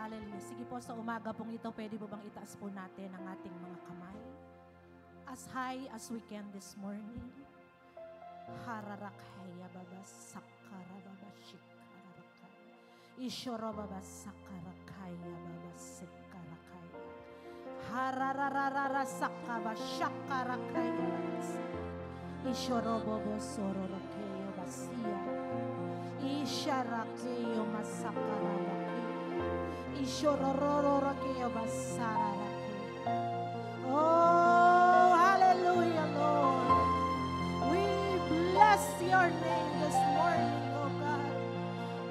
Hallelujah. Sige po, sa umaga pong ito, pwede po bang itaas po natin ang ating mga kamay? As high as we can this morning. Hararakaya baba sakara baba shikarakaya. Ishoro baba sakarakaya baba sikarakaya. Hararararara sakaba shakarakaya. Ishoro bobo sororokeyo basia. Isharakeyo masakarabake. Ishorororokeyo basararake. Oh, hallelujah, Lord. We bless your name this morning, oh God.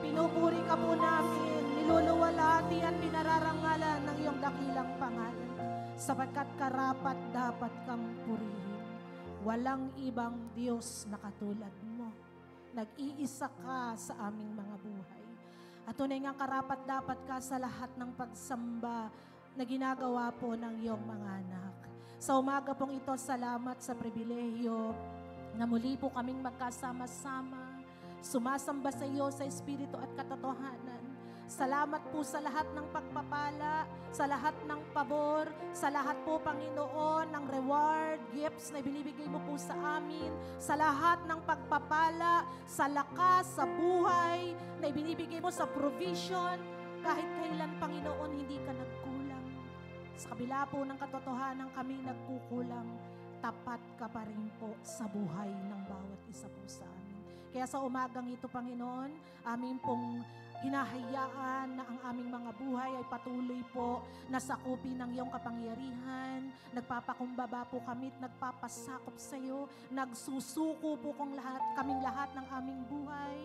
Pinupuri ka po namin, niluluwalhati at pinararangalan ng iyong dakilang pangalan, sapagkat karapat dapat kang purihin. Walang ibang Diyos na katulad mo. Nag-iisa ka sa aming mga buhay. At tunay nga karapat dapat ka sa lahat ng pagsamba na ginagawa po ng iyong mga anak. Sa umaga pong ito, salamat sa pribilehyo na muli po kaming magkasama-sama, sumasamba sa iyo sa Espiritu at katotohanan. Salamat po sa lahat ng pagpapala, sa lahat ng pabor, sa lahat po, Panginoon, ng reward, gifts na binibigay mo po sa amin, sa lahat ng pagpapala, sa lakas, sa buhay, na ibinibigay mo sa provision, kahit kailan, Panginoon, hindi ka nagkulang. Sa kabila po ng katotohanan kami nagkukulang, tapat ka pa rin po sa buhay ng bawat isa po sa amin. Kaya sa umagang ito, Panginoon, amin pong hinahayaan na ang aming mga buhay ay patuloy po na sakupin ng iyong kapangyarihan. Nagpapakumbaba po kami at nagpapasakop sa iyo. Nagsusuko po kaming lahat ng aming buhay.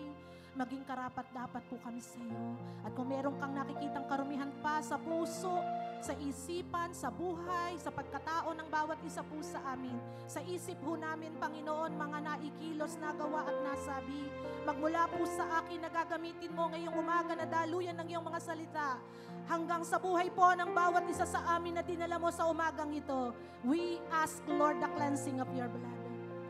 Maging karapat-dapat po kami sa iyo. At kung meron kang nakikitang karumihan pa sa puso, sa isipan, sa buhay, sa pagkatao ng bawat isa po sa amin, sa isip po namin, Panginoon, mga naikilos, nagawa at nasabi, magmula po sa akin na gagamitin mo ngayong umaga na daluyan ng iyong mga salita, hanggang sa buhay po ng bawat isa sa amin na dinala mo sa umagang ito, we ask, Lord, the cleansing of your blood.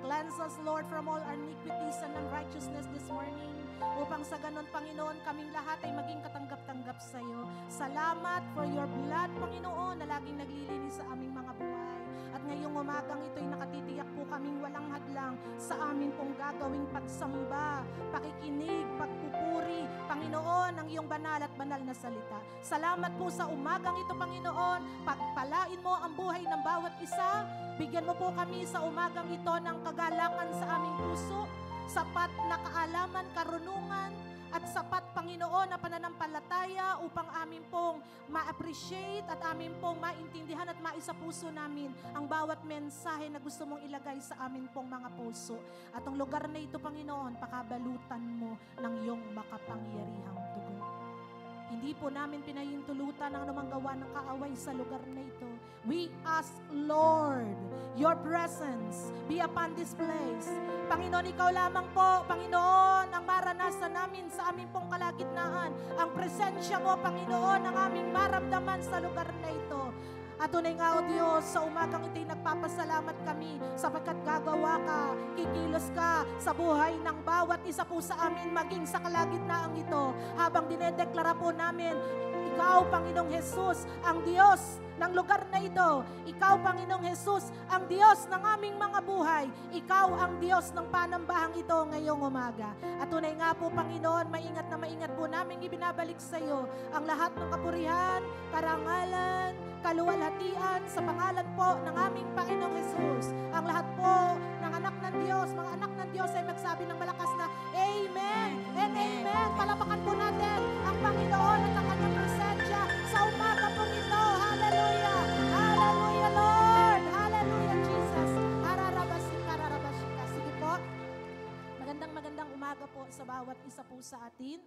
Cleanse us, Lord, from all our iniquities and unrighteousness this morning, upang sa ganon, Panginoon, kaming lahat ay maging katanggap-tanggap sa iyo. Salamat for your blood, Panginoon, na laging naglilinis sa aming mga buhay. At ngayong umagang ito'y nakatitiyak po kaming walang hadlang sa amin pong gagawing pagsamba, pakikinig, pagpupuri, Panginoon, ng iyong banal at banal na salita. Salamat po sa umagang ito, Panginoon. Pagpalain mo ang buhay ng bawat isa. Bigyan mo po kami sa umagang ito ng kagalakan sa aming puso, sapat na kaalaman, karunungan, at sapat, Panginoon, na pananampalataya upang amin pong ma-appreciate at amin pong maintindihan at maisapuso namin ang bawat mensahe na gusto mong ilagay sa amin pong mga puso. At ang lugar na ito, Panginoon, pakabalutan mo ng iyong makapangyarihang dugo. Hindi po namin pinahintulutan ang anumang gawa ng kaaway sa lugar na ito. We ask, Lord, your presence be upon this place. Panginoon, ikaw lamang po, Panginoon, ang maranasan namin sa aming pong kalagitnaan. Ang presensya mo, Panginoon, ang aming maramdaman sa lugar na ito. At tunay nga, O Diyos, sa umagang ito'y nagpapasalamat kami sapagkat gagawa ka, kikilos ka sa buhay ng bawat isa po sa amin maging sa kalagitnaan ito. Habang dinedeklara po namin, ikaw, Panginoong Jesus, ang Diyos ng lugar na ito. Ikaw, Panginoong Jesus, ang Diyos ng aming mga buhay. Ikaw ang Diyos ng panambahang ito ngayong umaga. At tunay nga po, Panginoon, maingat na maingat po namin ibinabalik sa iyo ang lahat ng kapurihan, karangalan, kaluwalhatian sa pangalan po ng aming Panginoong Jesus. Ang lahat po ng anak ng Diyos, mga anak ng Diyos ay magsabi ng malakas na Amen and Amen. Palapakan po natin ang Panginoon at ang kanyang presensya sa umaga po ito. Hallelujah! Hallelujah, Lord! Hallelujah, Jesus! Hararabasika. Sige po. Magandang umaga po sa bawat isa po sa atin.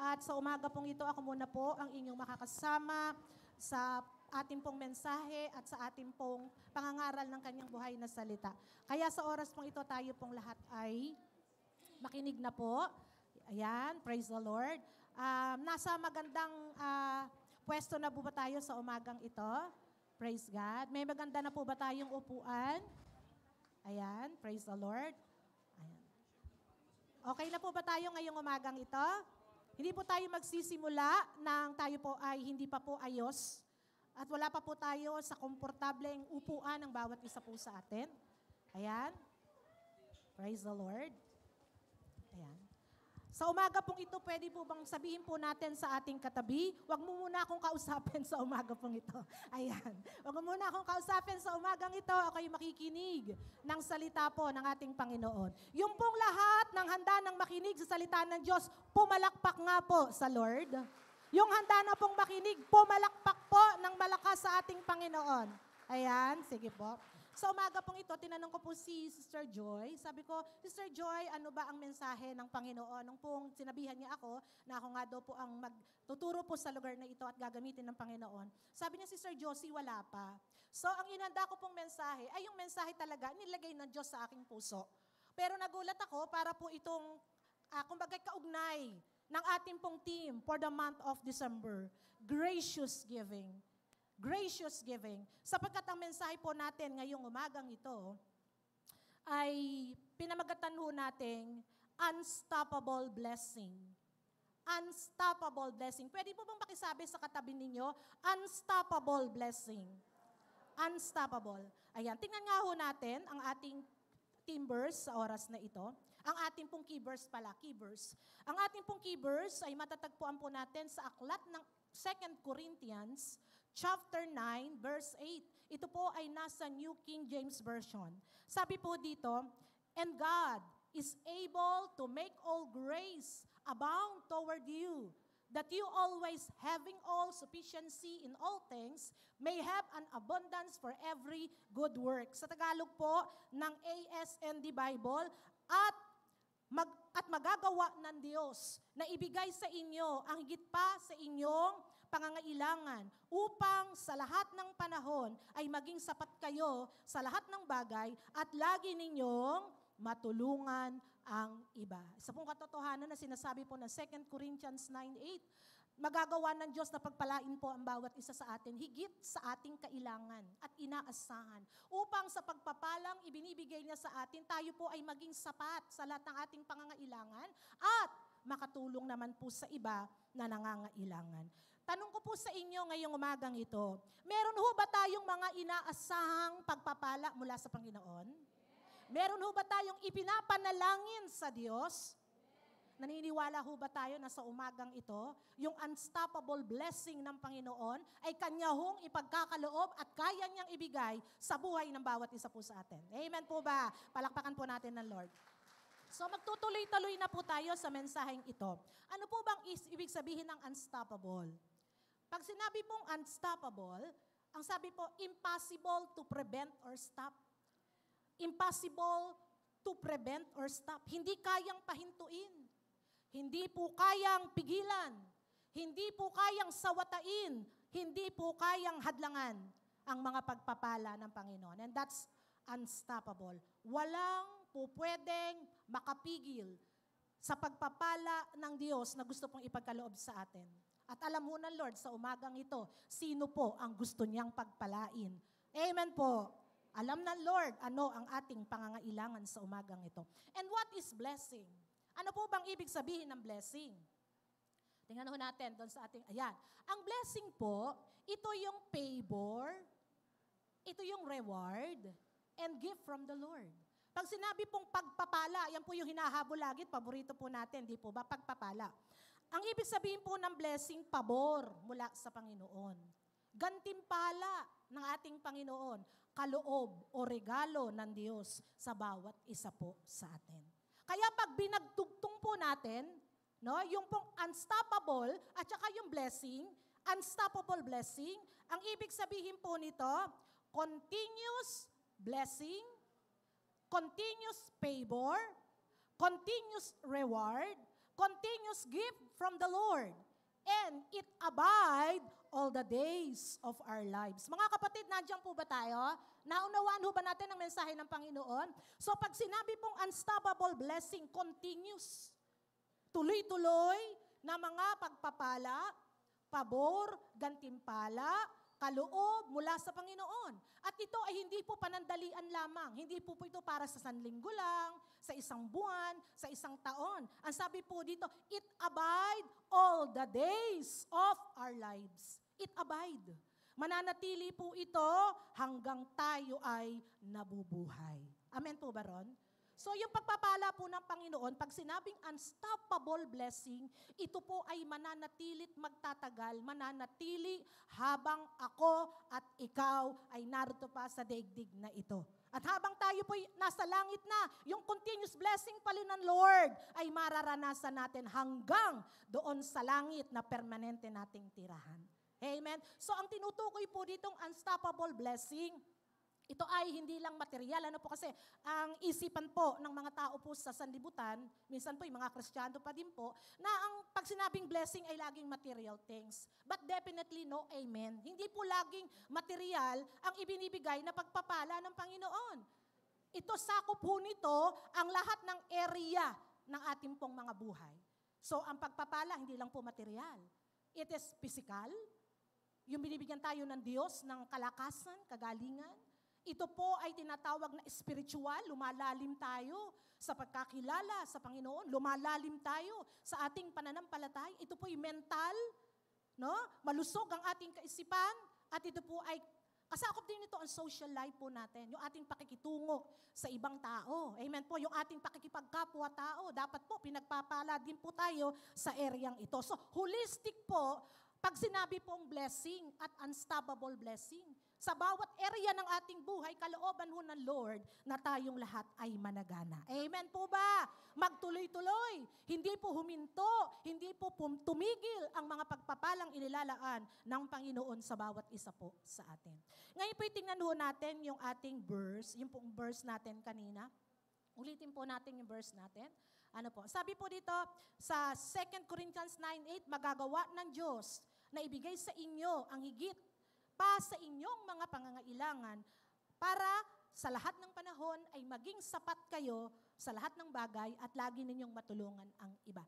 At sa umaga pong ito, ako muna po ang inyong makakasama sa ating pong mensahe at sa ating pong pangangaral ng kanyang buhay na salita. Kaya sa oras pong ito, tayo pong lahat ay makinig na po. Ayan, praise the Lord. Nasa magandang pwesto na po ba tayo sa umagang ito? Praise God. May maganda na po ba tayong upuan? Ayan, praise the Lord. Ayan. Okay na po ba tayo ngayong umagang ito? Hindi po tayo magsisimula nang tayo po ay hindi pa po ayos at wala pa po tayo sa komportableng upuan ng bawat isa po sa atin. Ayan. Praise the Lord. Ayan. Sa umaga pong ito, pwede po bang sabihin po natin sa ating katabi, wag mo muna akong kausapin sa umaga pong ito. Ayan. Wag mo muna akong kausapin sa umagang ito, ako'y makikinig ng salita po ng ating Panginoon. Yung pong lahat ng handa ng makinig sa salita ng Diyos, pumalakpak nga po sa Lord. Yung handa na pong makinig, pumalakpak po ng malakas sa ating Panginoon. Ayan, sige po. Sa umaga pong ito, tinanong ko po si Sister Joy. Sabi ko, Sister Joy, ano ba ang mensahe ng Panginoon? Nung pong sinabihan niya ako, na ako nga daw po ang magtuturo po sa lugar na ito at gagamitin ng Panginoon. Sabi niya, Sister Josie, wala pa. So, ang inanda ko pong mensahe, ay yung mensahe talaga, nilagay ng Diyos sa aking puso. Pero nagulat ako para po itong, kumbaga kaugnay ng ating pong team for the month of December. Gracious giving. Gracious giving. Sapagkat ang mensahe po natin ngayong umagang ito ay pinamagatan ho nating unstoppable blessing. Unstoppable blessing. Pwede po bang pakisabi sa katabi ninyo, unstoppable blessing. Unstoppable. Ayan, tingnan nga ho natin ang ating team verse sa oras na ito. Ang ating pong key verse pala, key verse. Ang ating pong key verse ay matatagpuan po natin sa aklat ng 2 Corinthians chapter 9, verse 8. Ito po ay nasa New King James Version. Sabi po dito, and God is able to make all grace abound toward you, that you always having all sufficiency in all things, may have an abundance for every good work. Sa Tagalog po ng ASND Bible, at magagawa ng Diyos na ibigay sa inyo ang higit pa sa inyong pangangailangan upang sa lahat ng panahon ay maging sapat kayo sa lahat ng bagay at lagi ninyong matulungan ang iba. Isa pong katotohanan na sinasabi po ng 2 Corinthians 9:8, magagawa ng Diyos na pagpalain po ang bawat isa sa atin, higit sa ating kailangan at inaasahan. Upang sa pagpapalang ibinibigay niya sa atin, tayo po ay maging sapat sa lahat ng ating pangangailangan at makatulong naman po sa iba na nangangailangan. Tanong ko po sa inyo ngayong umagang ito, meron ho ba tayong mga inaasahang pagpapala mula sa Panginoon? Meron ho ba tayong ipinapanalangin sa Diyos? Naniniwala ho ba tayo na sa umagang ito, yung unstoppable blessing ng Panginoon ay Kanya hong ipagkakaloob at kaya niyang ibigay sa buhay ng bawat isa po sa atin? Amen po ba? Palakpakan po natin ng Lord. So magtutuloy-tuloy na po tayo sa mensaheng ito. Ano po bang ibig sabihin ng unstoppable? Pag sinabi pong unstoppable, ang sabi po, impossible to prevent or stop. Impossible to prevent or stop. Hindi kayang pahintuin. Hindi po kayang pigilan. Hindi po kayang sawatain. Hindi po kayang hadlangan ang mga pagpapala ng Panginoon. And that's unstoppable. Walang po pwedeng makapigil sa pagpapala ng Diyos na gusto pong ipagkaloob sa atin. At alam mo ng Lord sa umagang ito, sino po ang gusto niyang pagpalain. Amen po. Alam ng Lord ano ang ating pangangailangan sa umagang ito. And what is blessing? Ano po bang ibig sabihin ng blessing? Tingnan ho natin doon sa ating, ayan. Ang blessing po, ito yung favor, ito yung reward, and gift from the Lord. Pag sinabi pong pagpapala, yan po yung hinahabol lagi, paborito po natin, di po ba? Pagpapala. Ang ibig sabihin po ng blessing, pabor mula sa Panginoon. Gantimpala ng ating Panginoon, kaloob o regalo ng Diyos sa bawat isa po sa atin. Kaya pag binagtugtong po natin, no, yung pong unstoppable at saka yung blessing, unstoppable blessing, ang ibig sabihin po nito, continuous blessing, continuous favor, continuous reward, continuous gift from the Lord, and it abide all the days of our lives. Mga kapatid, nandiyan po ba tayo? Naunawaan ho ba natin ang mensahe ng Panginoon? So pag sinabi pong unstoppable blessing, continuous, tuloy-tuloy na mga pagpapala, pabor, gantimpala, kaloob mula sa Panginoon. At ito ay hindi po panandalian lamang. Hindi po ito para sa sanlinggo lang, sa isang buwan, sa isang taon. Ang sabi po dito, it abide all the days of our lives. It abide. Mananatili po ito hanggang tayo ay nabubuhay. Amen po ba ron? So yung pagpapala po ng Panginoon, pag sinabing unstoppable blessing, ito po ay mananatilit magtatagal, mananatili habang ako at ikaw ay narito pa sa daigdig na ito. At habang tayo po nasa langit na, yung continuous blessing pala ng Lord ay mararanasan natin hanggang doon sa langit na permanente nating tirahan. Amen? So ang tinutukoy po ditong unstoppable blessing, ito ay hindi lang material. Ano po kasi, ang isipan po ng mga tao po sa sanlibutan, minsan po yung mga Kristiyano pa din po, na ang pag sinabing blessing ay laging material things. But definitely no, amen. Hindi po laging material ang ibinibigay na pagpapala ng Panginoon. Ito sakop po nito ang lahat ng area ng ating pong mga buhay. So ang pagpapala, hindi lang po material. It is physical. Yung binibigyan tayo ng Diyos ng kalakasan, kagalingan. Ito po ay tinatawag na spiritual, lumalalim tayo sa pagkakilala sa Panginoon, lumalalim tayo sa ating pananampalataya. Ito po ay mental, no? Malusog ang ating kaisipan, at ito po ay kasakop din ito ang social life po natin, yung ating pakikitungo sa ibang tao. Amen po, yung ating pakikipagkapwa-tao, dapat po pinagpapala din po tayo sa areang ito. So holistic po, pag sinabi pong blessing at unstoppable blessing, sa bawat area ng ating buhay, kalooban ho ng Lord na tayong lahat ay managana. Amen po ba? Magtuloy-tuloy. Hindi po huminto, hindi po tumigil ang mga pagpapalang inilalaan ng Panginoon sa bawat isa po sa atin. Ngayon po tingnan ho natin yung ating verse, yung pong verse natin kanina. Ulitin po natin yung verse natin. Ano po? Sabi po dito sa 2 Corinthians 9:8, magagawa ng Diyos na ibigay sa inyo ang higit pa sa inyong mga pangangailangan para sa lahat ng panahon ay maging sapat kayo sa lahat ng bagay at lagi ninyong matulungan ang iba.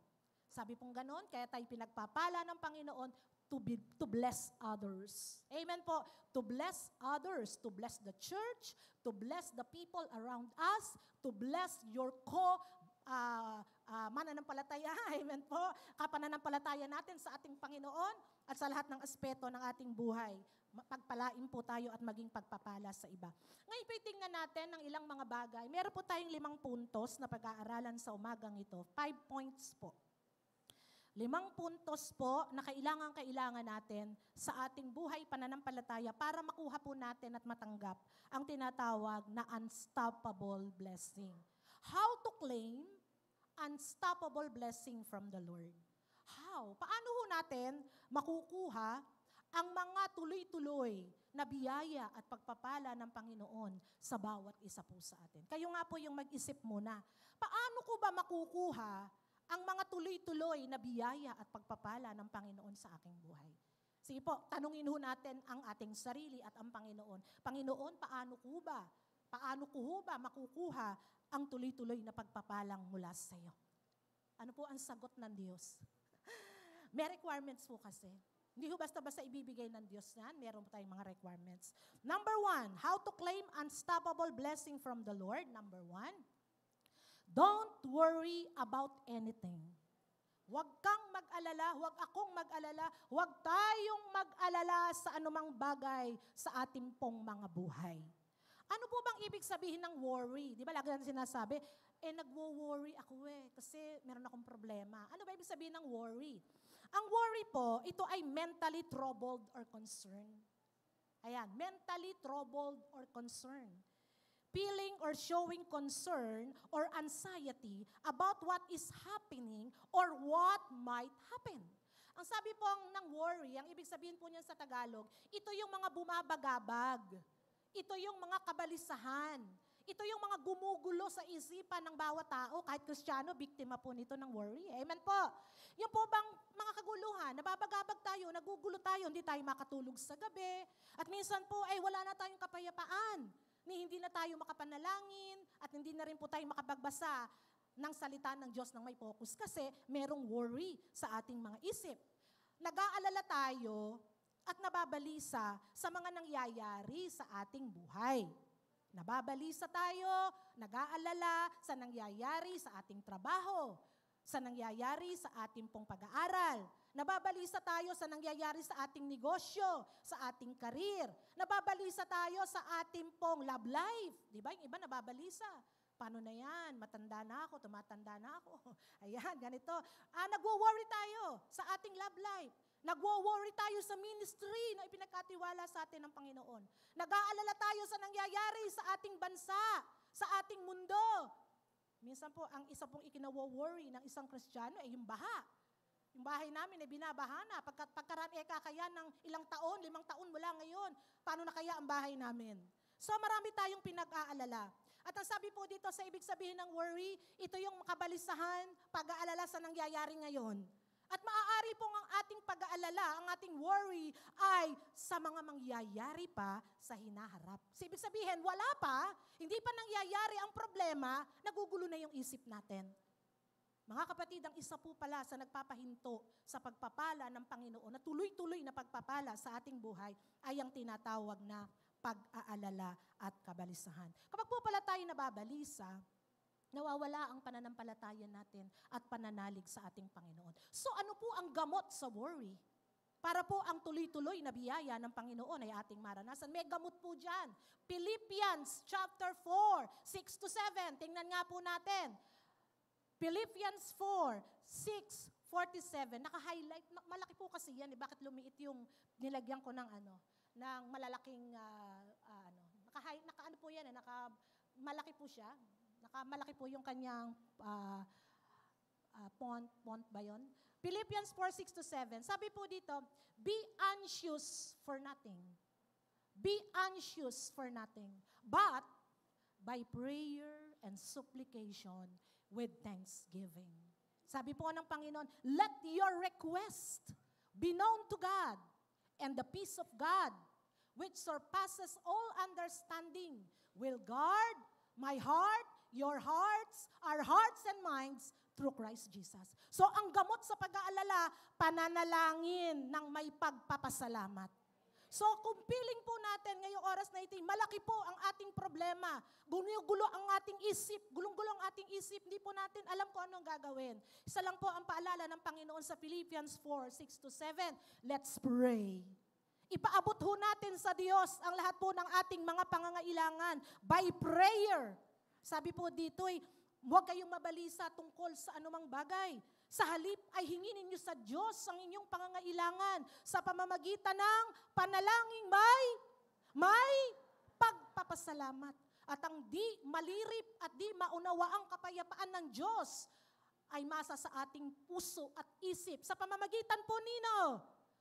Sabi pong ganon, kaya tayo pinagpapala ng Panginoon to bless others. Amen po. To bless others, to bless the church, to bless the people around us, to bless your mananampalataya, amen po, kapananampalataya natin sa ating Panginoon at sa lahat ng aspeto ng ating buhay. Pagpalain po tayo at maging pagpapala sa iba. Ngayon po tingnan natin ng ilang mga bagay. Meron po tayong 5 puntos na pag-aaralan sa umagang ito. 5 points po. 5 puntos po na kailangan natin sa ating buhay pananampalataya para makuha po natin at matanggap ang tinatawag na unstoppable blessing. How to claim unstoppable blessing from the Lord. How? Paano ho natin makukuha ang mga tuloy-tuloy na biyaya at pagpapala ng Panginoon sa bawat isa po sa atin? Kayo nga po yung mag-isip muna. Paano ko ba makukuha ang mga tuloy-tuloy na biyaya at pagpapala ng Panginoon sa aking buhay? Sige po, tanungin ho natin ang ating sarili at ang Panginoon. Panginoon, paano ko ba? Paano ko ba makukuha ang tuloy-tuloy na pagpapalang mula sa iyo? Ano po ang sagot ng Diyos? May requirements po kasi. Hindi ho basta-basta ibibigay ng Diyos yan. Meron po tayong mga requirements. Number 1, how to claim unstoppable blessing from the Lord. Number 1, don't worry about anything. Huwag kang mag-alala, huwag akong mag-alala, huwag tayong mag-alala sa anumang bagay sa ating pong mga buhay. Ano po bang ibig sabihin ng worry? Di ba lagi natin sinasabi, nagwo-worry ako kasi meron akong problema. Ano ba ibig sabihin ng worry? Ang worry po, ito ay mentally troubled or concerned. Ayan, mentally troubled or concerned. Feeling or showing concern or anxiety about what is happening or what might happen. Ang sabi po ng worry, ang ibig sabihin po niyan sa Tagalog, ito yung mga bumabagabag. Ito yung mga kabalisahan. Ito yung mga gumugulo sa isipan ng bawat tao, kahit Kristiyano, biktima po nito ng worry. Amen po. Yung po bang mga kaguluhan, nababagabag tayo, nagugulo tayo, hindi tayo makatulog sa gabi. At minsan po, wala na tayong kapayapaan. Hindi na tayo makapanalangin at hindi na rin po tayo makapagbasa ng salita ng Diyos ng may focus kasi merong worry sa ating mga isip. Nag-aalala tayo at nababalisa sa mga nangyayari sa ating buhay. Nababalisa tayo, nag-aalala sa nangyayari sa ating trabaho, sa nangyayari sa ating pong pag-aaral. Nababalisa tayo sa nangyayari sa ating negosyo, sa ating karir. Nababalisa tayo sa ating pong love life. Di ba? Yung iba nababalisa. Paano na yan? Matanda na ako, tumatanda na ako. Ayan, ganito. Nagwo-worry tayo sa ating love life. Nagwo-worry tayo sa ministry na ipinagkatiwala sa atin ng Panginoon. Nag-aalala tayo sa nangyayari sa ating bansa, sa ating mundo. Minsan po, ang isa pong ikinawo-worry ng isang Kristiyano ay yung baha. Yung bahay namin ay binabaha na. Pagkaraan kaya ng ilang taon, 5 taon mula ngayon, paano na kaya ang bahay namin? So marami tayong pinag-aalala. At ang sabi po dito sa ibig sabihin ng worry, ito yung makabalisahan, pag-aalala sa nangyayari ngayon. At maaari pong ang ating pag-aalala, ang ating worry ay sa mga mangyayari pa sa hinaharap. So, ibig sabihin, wala pa, hindi pa nangyayari ang problema, nagugulo na yung isip natin. Mga kapatid, ang isa po pala sa nagpapahinto sa pagpapala ng Panginoon na tuloy-tuloy na pagpapala sa ating buhay ay ang tinatawag na pag-aalala at kabalisahan. Kapag po pala tayo nababalisa, nawawala ang pananampalataya natin at pananalig sa ating Panginoon. So ano po ang gamot sa worry? Para po ang tuloy-tuloy na biyaya ng Panginoon ay ating maranasan. May gamot po dyan. Philippians chapter 4, 6-7. Tingnan nga po natin. Philippians 4, 6-47. Naka-highlight. Malaki po kasi yan. Bakit lumiit yung nilagyan ko ng ng malalaking, naka-ano po yan. Malaki po siya. Malaki po yung kanyang font ba yun? Philippians 4, 6-7. Sabi po dito, be anxious for nothing. Be anxious for nothing. But, by prayer and supplication with thanksgiving. Sabi po ng Panginoon, let your request be known to God, and the peace of God, which surpasses all understanding, will guard my heart, your hearts, our hearts and minds through Christ Jesus. So ang gamot sa pag-aalala, pananalangin ng may pagpapasalamat. So kung feeling po natin ngayong oras na ito, malaki po ang ating problema, gulo ang ating isip, gulong-gulo ang ating isip, hindi po natin alam kung anong gagawin. Isa lang po ang paalala ng Panginoon sa Philippians 4, 6-7, let's pray. Ipaabot ho natin sa Diyos ang lahat po ng ating mga pangangailangan by prayer. Sabi po dito, huwag kayong mabalisa tungkol sa anumang bagay. Sa halip ay hinginin niyo sa Diyos ang inyong pangangailangan sa pamamagitan ng panalangin may pagpapasalamat. At ang di malirip at di maunawaang kapayapaan ng Diyos ay masa sa ating puso at isip sa pamamagitan po nino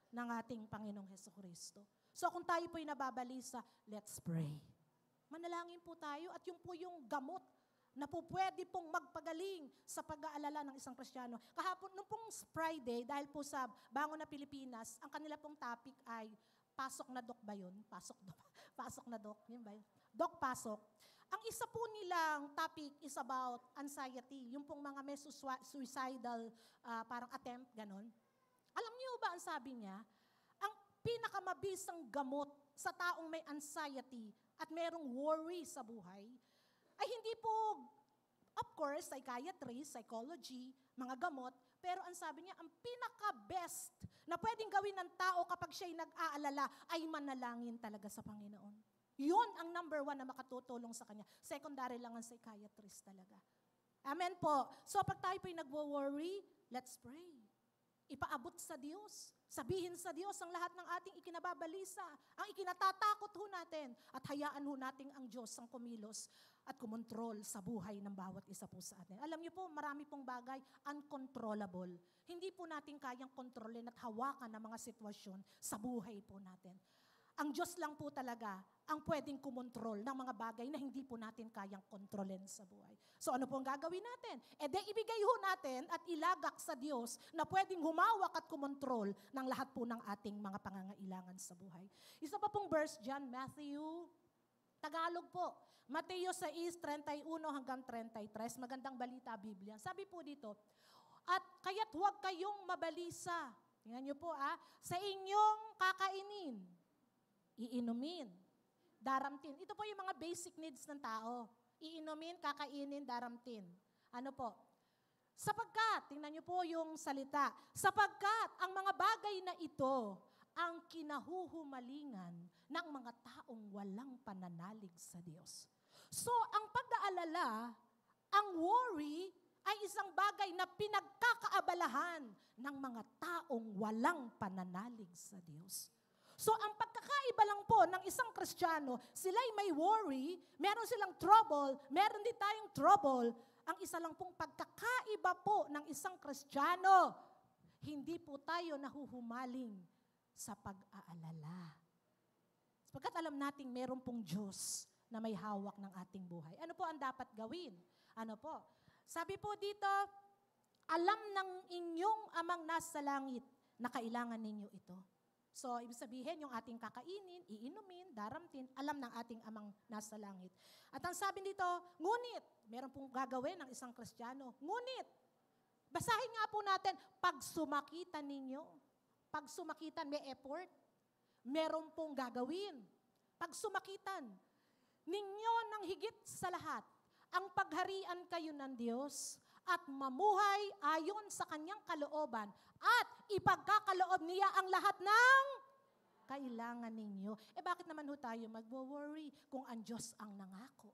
ng ating Panginoong Hesukristo. So kung tayo po'y nababalisa, let's pray. Manalangin po tayo at yung po yung gamot na po pwede pong magpagaling sa pag-aalala ng isang Kristiyano. Kahapon, nung pong Friday, dahil po sa Bangon na Pilipinas, ang kanila pong topic ay pasok na dok ba yun? Pasok na dok, yun ba yun? Dok pasok. Ang isa po nilang topic is about anxiety, yung pong mga may suicidal parang attempt, ganon. Alam niyo ba ang sabi niya? Ang pinakamabisang gamot sa taong may anxiety at merong worry sa buhay ay hindi po, of course, psychiatry, psychology, mga gamot, pero ang sabi niya, ang pinaka-best na pwedeng gawin ng tao kapag siya'y nag-aalala ay manalangin talaga sa Panginoon. Yun ang number 1 na makatutulong sa kanya. Secondary lang ang psychiatrist talaga. Amen po. So pag tayo po'y nagwo-worry, let's pray. Ipaabot sa Diyos. Sabihin sa Diyos ang lahat ng ating ikinababalisa, ang ikinatatakot ho natin, at hayaan ho natin ang Diyos ang kumilos at kumontrol sa buhay ng bawat isa po sa atin. Alam niyo po, marami pong bagay uncontrollable. Hindi po natin kayang kontrolin at hawakan ng mga sitwasyon sa buhay po natin. Ang Diyos lang po talaga ang pwedeng kumontrol ng mga bagay na hindi po natin kayang kontrolin sa buhay. So ano po ang gagawin natin? Ibigay ho natin at ilagak sa Diyos na pwedeng humawak at kumontrol ng lahat po ng ating mga pangangailangan sa buhay. Isa pa pong verse dyan, Matthew, Tagalog po, Mateo 6:31 hanggang 33, magandang balita Biblia. Sabi po dito, at kaya't huwag kayong mabalisa. Tingnan niyo po sa inyong kakainin, iinumin, daramtin. Ito po yung mga basic needs ng tao. Iinumin, kakainin, daramtin. Ano po? Sapagkat, tingnan niyo po yung salita, sapagkat ang mga bagay na ito ang kinahuhumalingan ng mga taong walang pananalig sa Diyos. So, ang pag-aalala, ang worry, ay isang bagay na pinagkakaabalahan ng mga taong walang pananalig sa Diyos. So, ang pagkakaiba lang po ng isang Kristiyano, sila'y may worry, meron silang trouble, meron din tayong trouble. Ang isa lang pong pagkakaiba po ng isang Kristiyano, hindi po tayo nahuhumaling sa pag-aalala. Sapagkat alam nating meron pong Diyos na may hawak ng ating buhay. Ano po ang dapat gawin? Ano po? Sabi po dito, alam ng inyong amang nasa langit na kailangan ninyo ito. So, ibig sabihin, yung ating kakainin, iinumin, daramtin, alam ng ating amang nasa langit. At ang sabi dito, ngunit, meron pong gagawin ng isang Kristiyano, ngunit, basahin nga po natin, pag sumakitan ninyo, pag sumakitan, may effort, meron pong gagawin. Pag sumakitan, ninyo ng higit sa lahat, ang pagharian kayo ng Diyos at mamuhay ayon sa kanyang kalooban at ipagkakaloob niya ang lahat ng kailangan ninyo. Bakit naman ho tayo magwo-worry kung ang Diyos ang nangako?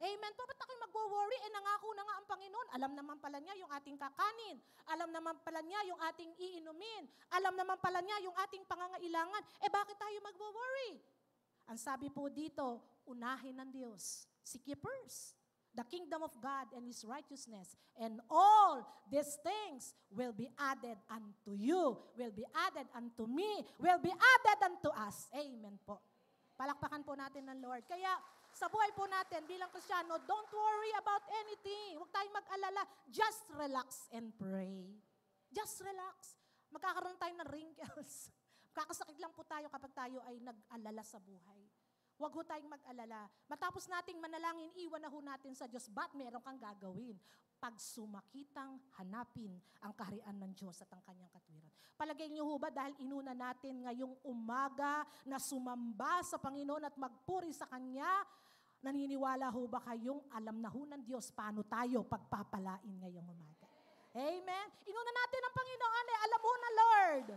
Amen po, ba't ako'y magwo-worry? Nangako na nga ang Panginoon. Alam naman pala niya yung ating kakanin. Alam naman pala niya yung ating iinumin. Alam naman pala niya yung ating pangangailangan. Bakit tayo magwo-worry? Ang sabi po dito, unahin ng Diyos. Seek ye first the kingdom of God and His righteousness, and all these things will be added unto you, will be added unto me, will be added unto us. Amen po. Palakpakan po natin ng Lord. Kaya sa buhay po natin bilang Kristiyano, don't worry about anything. Huwag tayong mag-alala. Just relax and pray. Just relax. Magkakaroon tayo ng wrinkles. Kakasakit lang po tayo kapag tayo ay nag-alala sa buhay. Huwag ho tayong mag-alala. Matapos nating manalangin, iwan na ho natin sa Diyos. But meron kang gagawin. Pag sumakitang hanapin ang kaharian ng Diyos at ang kanyang katwiran. Palagay niyo ho ba dahil inuna natin ngayong umaga na sumamba sa Panginoon at magpuri sa Kanya, naniniwala ho ba kayong alam na ho ng Diyos paano tayo pagpapalain ngayong umaga? Amen? Inuna natin ang Panginoon, alam ho na Lord,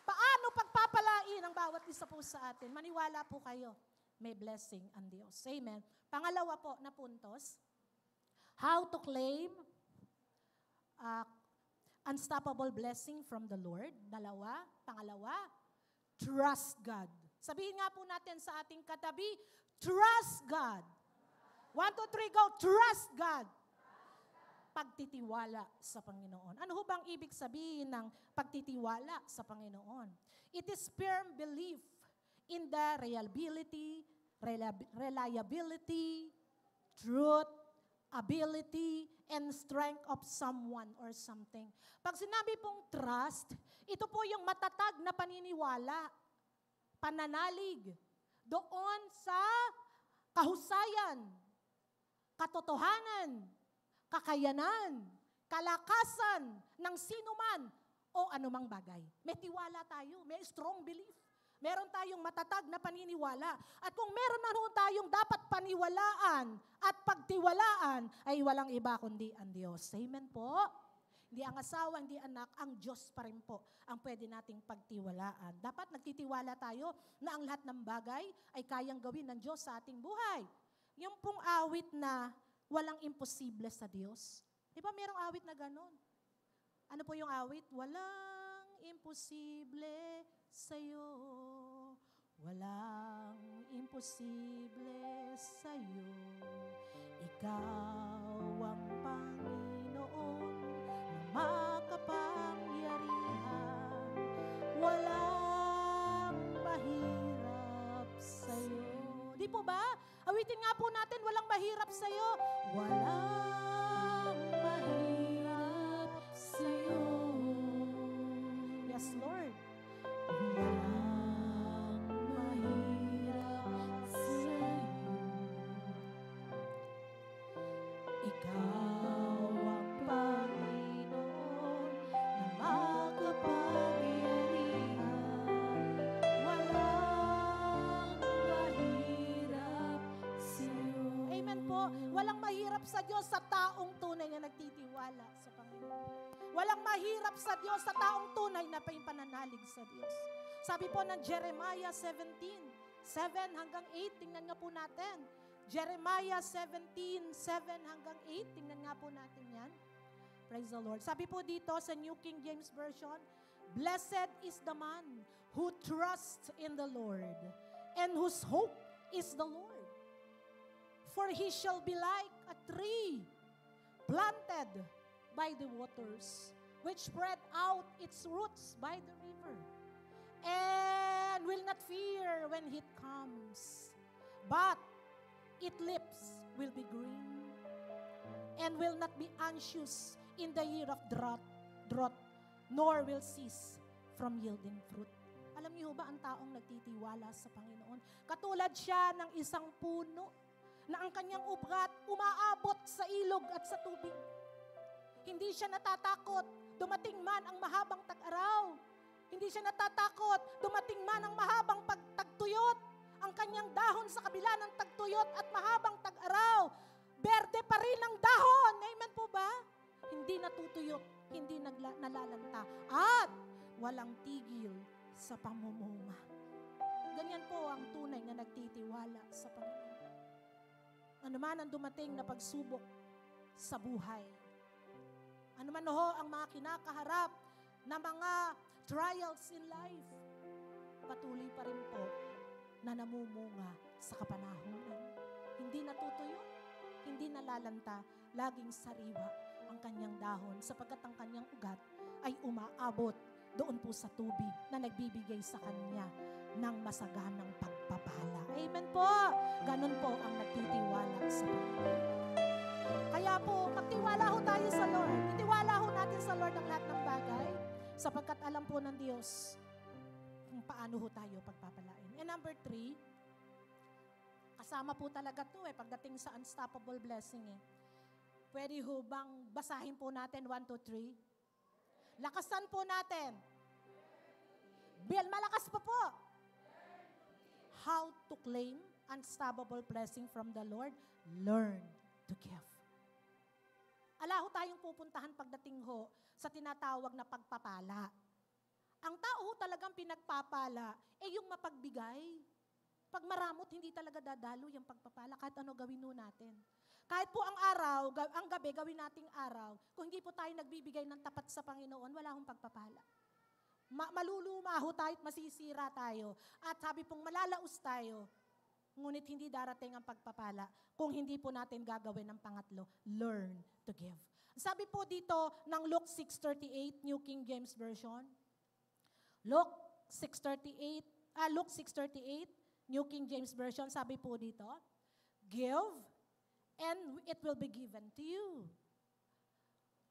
paano pagpapalain ang bawat isa po sa atin. Maniwala po kayo. May blessing ang Diyos. Amen. Pangalawa po na puntos, how to claim unstoppable blessing from the Lord. Pangalawa, trust God. Sabihin nga po natin sa ating katabi, trust God. 1, 2, 3, go. Trust God. Pagtitiwala sa Panginoon. Ano ho bang ibig sabihin ng pagtitiwala sa Panginoon? It is firm belief in the reliability, truth, ability, and strength of someone or something. Pag sinabi pong trust, ito po yung matatag na paniniwala, pananalig, doon sa kahusayan, katotohanan, kakayanan, kalakasan ng sinuman o anumang bagay. May tiwala tayo, may strong belief. Meron tayong matatag na paniniwala. At kung meron na tayong dapat paniwalaan at pagtiwalaan, ay walang iba kundi ang Diyos. Amen po? Hindi ang asawa, hindi anak, ang Diyos pa rin po ang pwede nating pagtiwalaan. Dapat nagtitiwala tayo na ang lahat ng bagay ay kayang gawin ng Diyos sa ating buhay. Yung pong awit na walang imposible sa Diyos. Di ba merong awit na ganon? Ano po yung awit? Walang imposible sa'yo, walang imposible sa'yo. Ikaw ang Panginoon na makapangyarihan, walang mahirap sa'yo. Di po ba? Awitin nga po natin, walang mahirap sa'yo. Walang mahirap sa'yo. Yes, Lord. Walang mahirap sa'yo. Ikaw ang Panginoon na makapangyarihan. po, walang mahirap sa Diyos sa taong tunay na nagtitiwala sa Panginoon. Walang mahirap sa Diyos sa taong tunay na pananalig sa Diyos. Sabi po ng Jeremiah 17:7-8, tingnan nga po natin. Jeremiah 17:7-8, tingnan nga po natin yan. Praise the Lord. Sabi po dito sa New King James Version, "Blessed is the man who trusts in the Lord, and whose hope is the Lord. For he shall be like a tree planted by the waters, which spread out its roots by the river, and will not fear when heat comes, but its lips will be green, and will not be anxious in the year of drought, nor will cease from yielding fruit." Alam niyo ba ang taong nagtitiwala sa Panginoon? Katulad siya ng isang puno na ang kanyang ugat umaabot sa ilog at sa tubig. Hindi siya natatakot dumating man ang mahabang tag-araw. Hindi siya natatakot dumating man ang mahabang pagtagtuyot. Ang kanyang dahon sa kabila ng tagtuyot at mahabang tag-araw, berde pa rin ang dahon. Amen po ba? Hindi natutuyot, hindi nalalanta, at walang tigil sa pamumunga. Ganyan po ang tunay na nagtitiwala sa Panginoon. Ano man ang dumating na pagsubok sa buhay, ano man ho ang mga kinakaharap na mga trials in life, patuloy pa rin po na namumunga sa kapanahunan. Hindi natutuyo, hindi nalalanta, laging sariwa ang kanyang dahon sapagkat ang kanyang ugat ay umaabot doon po sa tubig na nagbibigay sa kanya ng masaganang pagpapala. Amen po! Ganun po ang nagtitiwala sa Panginoon. Kaya po, magtiwala ho tayo sa Lord. Itiwala ho natin sa Lord ang lahat ng bagay sapagkat alam po ng Diyos kung paano ho tayo pagpapalain. And number 3, kasama po talaga to pagdating sa unstoppable blessing Pwede ho bang basahin po natin 1, 2, 3? Lakasan po natin. Bill, malakas pa po. How to claim unstoppable blessing from the Lord? Learn to give. Ala ho tayong pupuntahan pagdating ho sa tinatawag na pagpapala. Ang tao ho talagang pinagpapala yung mapagbigay. Pag maramot, hindi talaga dadalo yung pagpapala kahit ano gawin ho natin. Kahit po ang araw, ang gabi, gawin nating araw, kung hindi po tayo nagbibigay ng tapat sa Panginoon, wala hong pagpapala. Maluluma ho tayo at masisira tayo. At sabi pong malalaos tayo, ngunit hindi darating ang pagpapala kung hindi po natin gagawin ang pangatlo, learn to give. Sabi po dito ng Luke 6:38, New King James Version. Luke 6:38, New King James Version, sabi po dito, give, and it will be given to you.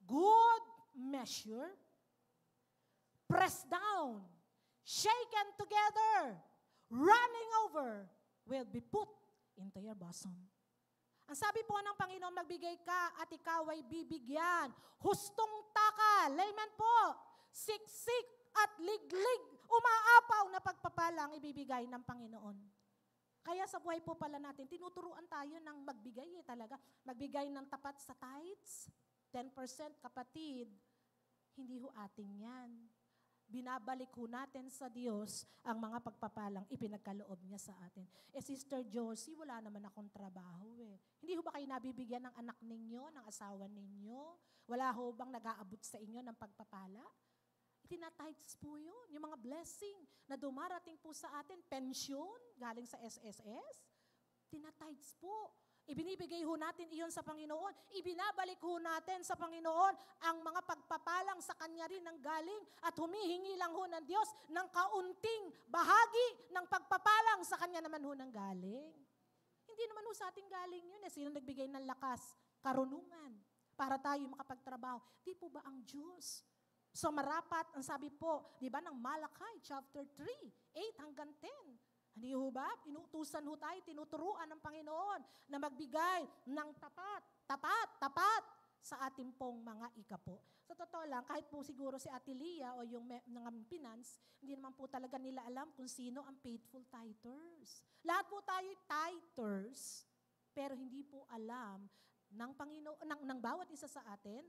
Good measure, pressed down, shaken together, running over, will be put into your bosom. Ang sabi po ng Panginoon, magbigay ka at ikaw ay bibigyan. Hustong takal, amen po, siksik at liglig, umaapaw na pagpapala ang ibibigay ng Panginoon. Kaya sa buhay po pala natin, tinuturuan tayo ng magbigay talaga. Magbigay ng tapat sa tithes, 10% kapatid, hindi ho atin yan. Binabalik ho natin sa Diyos ang mga pagpapalang ipinagkaloob niya sa atin. Sister Josie, wala naman akong trabaho Hindi ho ba kayo nabibigyan ng anak ninyo, ng asawa ninyo? Wala ho bang nag-aabot sa inyo ng pagpapala? Tinatides po yun, yung mga blessing na dumarating po sa atin, pensyon, galing sa SSS, tinatides po. Ibinibigay ho natin iyon sa Panginoon. Ibinabalik ho natin sa Panginoon ang mga pagpapalang sa Kanya rin ang galing at humihingi lang ho ng Diyos ng kaunting bahagi ng pagpapalang sa Kanya naman ho ng galing. Hindi naman ho sa ating galing yun. Sino nagbigay ng lakas, karunungan, para tayo makapagtrabaho? Di po ba ang Diyos? So marapat, ang sabi po, di ba, ng Malachi, chapter 3, 8-10. Hindi ho ba? Inuutusan ho tayo, tinuturuan ng Panginoon na magbigay ng tapat sa ating pong mga ikapo. Sa totoo lang, kahit po siguro si Ate Lia o yung ng finance, hindi naman po talaga nila alam kung sino ang faithful tithers. Lahat po tayo tithers. pero hindi po alam ng Panginoon, ng bawat isa sa atin,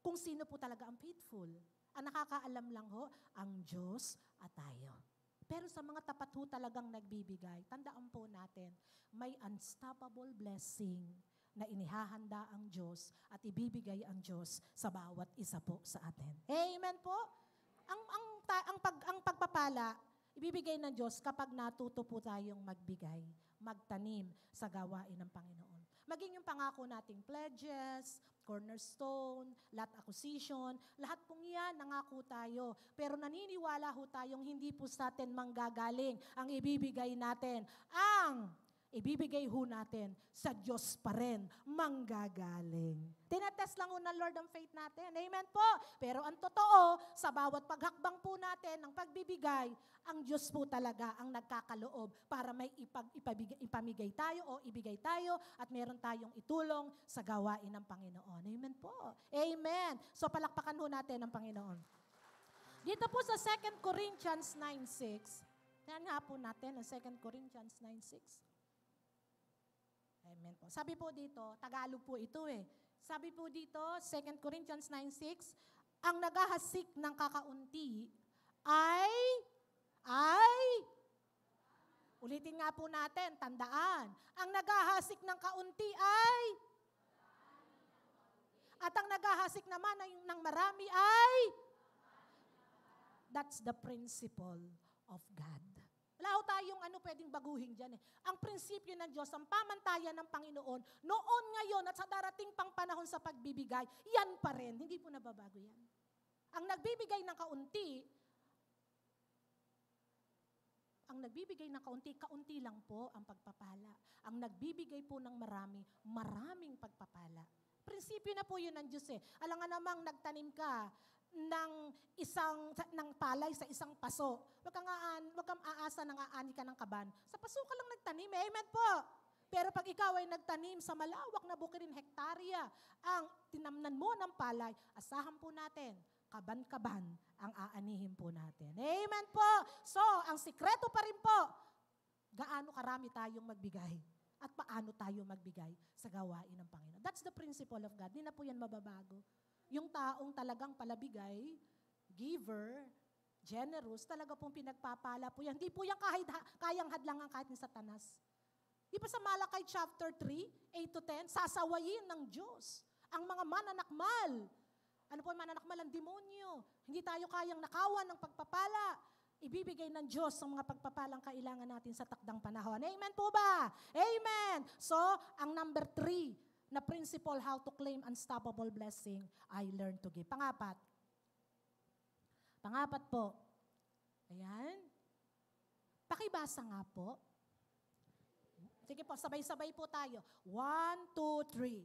kung sino po talaga ang faithful. Ang nakakaalam lang ho, ang Diyos at tayo. Pero sa mga tapat ho talagang nagbibigay, tandaan po natin, may unstoppable blessing na inihahanda ang Diyos at ibibigay ang Diyos sa bawat isa po sa atin. Amen po? Ang pagpapala, ibibigay ng Diyos kapag natuto po tayong magbigay, magtanim sa gawain ng Panginoon. Maging yung pangako nating pledges, cornerstone, lot acquisition, lahat pong yan, nangako tayo. Pero naniniwala ho tayong hindi po sa atin manggagaling ang ibibigay natin. Ang ibibigay ho natin sa Diyos pa rin manggagaling. Tinatest lang ho ng Lord ang faith natin. Amen po. Pero ang totoo, sa bawat paghakbang po natin ng pagbibigay, ang Diyos po talaga ang nagkakaloob para may ipamigay tayo o ibigay tayo at meron tayong itulong sa gawain ng Panginoon. Amen po. Amen. So palakpakan ho natin ang Panginoon. Dito po sa 2 Corinthians 9:6, yan nga po natin ang 2 Corinthians 9:6. Amen po. Sabi po dito, Tagalog po ito eh. Sabi po dito, 2 Corinthians 9:6, ang naghahasik ng kakaunti ay, ulitin nga po natin, tandaan, ang naghahasik ng kaunti ay, at ang naghahasik naman ng marami ay, that's the principle of God. Wala ho tayong pwedeng baguhin dyan eh. Ang prinsipyo ng Diyos, ang pamantayan ng Panginoon, noon, ngayon, at sa darating pang panahon sa pagbibigay, yan pa rin. Hindi po nababago yan. Ang nagbibigay ng kaunti, kaunti lang po ang pagpapala. Ang nagbibigay po ng marami, maraming pagpapala. Prinsipyo na po yun ng Diyos eh. Alam nga namang nagtanim ka ng palay sa isang paso. Huwag kang aasa nang aani ka ng kaban. Sa paso ka lang nagtanim. Amen po. Pero pag ikaw ay nagtanim sa malawak na bukirin hektarya, ang tinamnan mo ng palay, asahan po natin, kaban-kaban ang aanihin po natin. Amen po. So, ang sikreto pa rin po, gaano karami tayong magbigay at paano tayo magbigay sa gawain ng Panginoon. That's the principle of God. Di na po yan mababago. Yung taong talagang palabigay, giver, generous, talaga pong pinagpapala po yan. Hindi po yan kayang hadlangan kahit ni Satanas. Di ba sa Malakay chapter 3, 8-10, sasawayin ng Diyos ang mga mananakmal. Ano po ang mananakmal? Ang demonyo. Hindi tayo kayang nakawan ng pagpapala. Ibibigay ng Diyos ang mga pagpapalang kailangan natin sa takdang panahon. Amen po ba? Amen. So, ang number 3, na principle how to claim unstoppable blessing, I learn to give. Pangapat po. Ayan. Pakibasa nga po. Sige po, sabay-sabay po tayo. 1, 2, 3.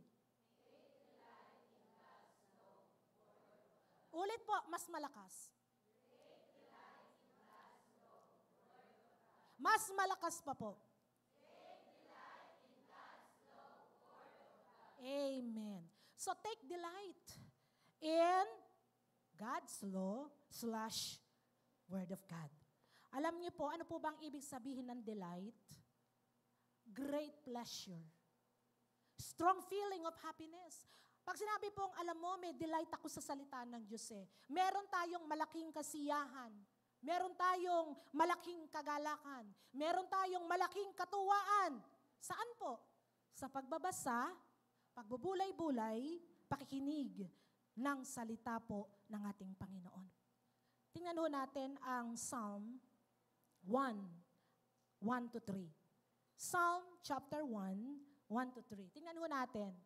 Ulit po, mas malakas. Mas malakas pa po. Amen. So take delight in God's law / Word of God. Alam niyo po, ano po bang ibig sabihin ng delight? Great pleasure. Strong feeling of happiness. Pag sinabi pong, alam mo, may delight ako sa salita ng Diyos eh. Meron tayong malaking kasiyahan. Meron tayong malaking kagalakan. Meron tayong malaking katuwaan. Saan po? Sa pagbabasa, pagbubulay-bulay, pakikinig ng salita po ng ating Panginoon. Tingnan ho natin ang Psalm 1:1-3. Psalm chapter 1:1-3. Tingnan ho natin.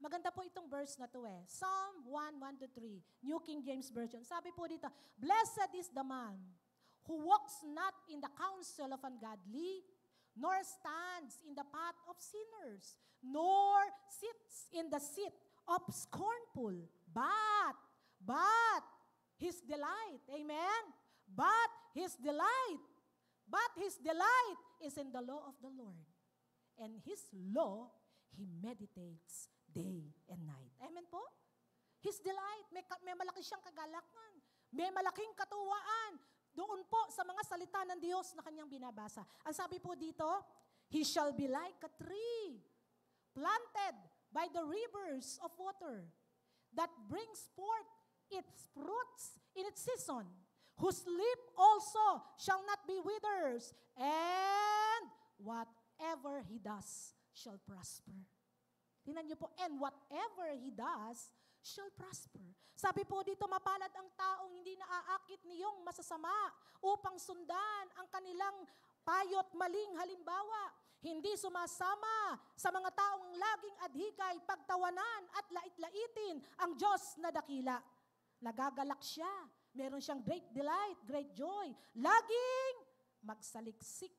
Maganda po itong verse na to eh. Psalm 1:1-3, New King James Version. Sabi po dito, blessed is the man who walks not in the counsel of ungodly, nor stands in the path of sinners, nor sits in the seat of scornful, but his delight, amen? But his delight is in the law of the Lord. And his law, he meditates day and night. Amen po? His delight, may malaki siyang kagalakan, may malaking katuwaan, doon po sa mga salita ng Diyos na kanyang binabasa. Ang sabi po dito, He shall be like a tree planted by the rivers of water that brings forth its fruits in its season, whose leaf also shall not be withers, and whatever he does shall prosper. Tingnan niyo po, and whatever he does shall prosper. Sabi po dito, mapalad ang taong hindi naaakit niyong masasama upang sundan ang kanilang payot maling halimbawa. Hindi sumasama sa mga taong laging adhikay, pagtawanan at lait-laitin ang Diyos na dakila. Nagagalak siya. Meron siyang great delight, great joy. Laging magsaliksik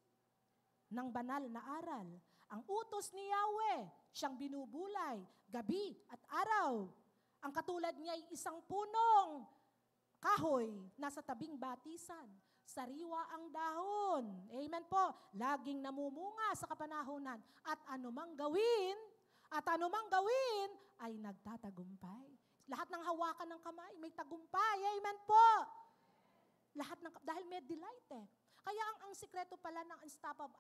ng banal na aral. Ang utos ni Yahweh, siyang binubulay, gabi at araw. Ang katulad niya ay isang punong kahoy nasa tabing batisan. Sariwa ang dahon. Amen po. Laging namumunga sa kapanahunan. At anumang gawin ay nagtatagumpay. Lahat ng hawakan ng kamay, may tagumpay. Amen po. Dahil may delight eh. Kaya ang sikreto pala ng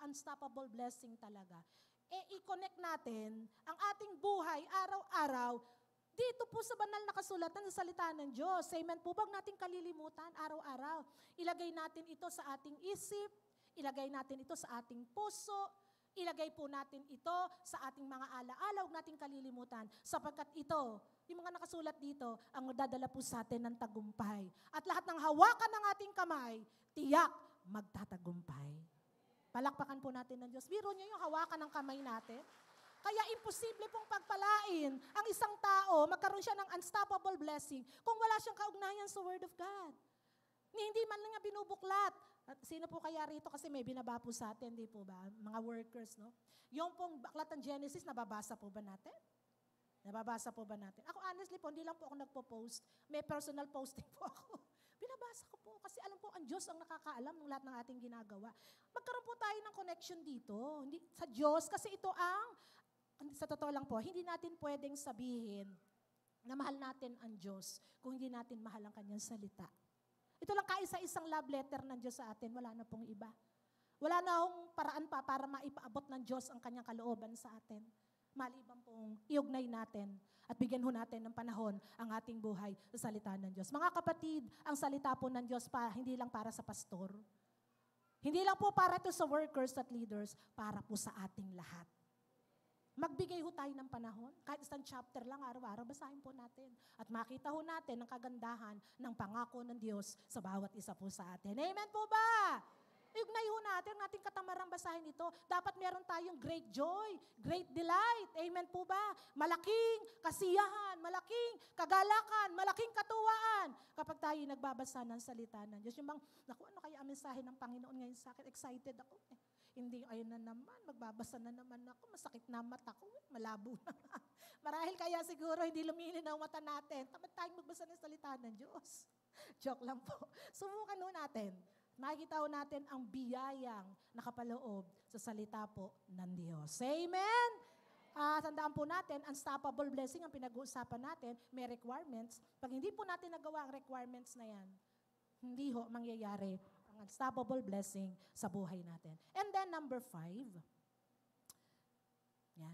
unstoppable blessing talaga, i-connect natin ang ating buhay araw-araw dito po sa banal na kasulatan sa salita ng Diyos. Amen po, wag natin kalilimutan araw-araw. Ilagay natin ito sa ating isip, ilagay natin ito sa ating puso, ilagay po natin ito sa ating mga alaala, huwag natin kalilimutan. Sapagkat ito, yung mga nakasulat dito, ang magdadala po sa atin ng tagumpay. At lahat ng hawakan ng ating kamay, tiyak magtatagumpay. Palakpakan po natin ng Diyos. Biro niyo yung hawakan ng kamay natin. Kaya imposible pong pagpalain ang isang tao, magkaroon siya ng unstoppable blessing kung wala siyang kaugnayan sa Word of God. Hindi man lang niya binubuklat. At sino po kaya rito kasi may binaba po sa atin, di po ba? Mga workers, no? Yung pong baklat ng Genesis, nababasa po ba natin? Nababasa po ba natin? Ako honestly po, hindi lang po ako nagpo-post. May personal posting po ako. Binabasa ko po kasi alam po, ang Diyos ang nakakaalam ng lahat ng ating ginagawa. Magkaroon po tayo ng connection dito sa Diyos kasi ito sa totoo lang po, hindi natin pwedeng sabihin na mahal natin ang Diyos kung hindi natin mahal ang Kanyang salita. Ito lang kaisa-isang love letter ng Diyos sa atin, wala na pong iba. Wala na akong paraan pa para maipaabot ng Diyos ang Kanyang kalooban sa atin. Maliban pong iugnay natin at bigyan ho natin ng panahon ang ating buhay sa salita ng Diyos. Mga kapatid, ang salita po ng Diyos hindi lang para sa pastor. Hindi lang po para ito sa workers at leaders, para po sa ating lahat. Magbigay ho tayo ng panahon, kahit isang chapter lang, araw-araw, basahin po natin. At makita ho natin ang kagandahan ng pangako ng Diyos sa bawat isa po sa atin. Amen po ba? Iugnay ho natin ang ating katamarang basahin ito. Dapat meron tayong great joy, great delight. Amen po ba? Malaking kasiyahan, malaking kagalakan, malaking katuwaan kapag tayo nagbabasa ng salita ng Diyos. Yung bang, naku, ano kaya ang mensahe ng Panginoon ngayon sa akin? Excited ako eh. Hindi, ayun na naman, magbabasa na naman ako, masakit na mata ko, malabo na. Marahil kaya siguro hindi lumilin ang mata natin. Tamad tayong magbasa ng salita ng Diyos. Joke lang po. Subukan ho natin. Makikita ho natin ang biyayang nakapaloob sa salita po ng Diyos. Amen? Tandaan po natin, unstoppable blessing ang pinag-uusapan natin, may requirements. Pag hindi po natin nagawa ang requirements na yan, hindi ho mangyayari ang unstoppable blessing sa buhay natin. And then number 5.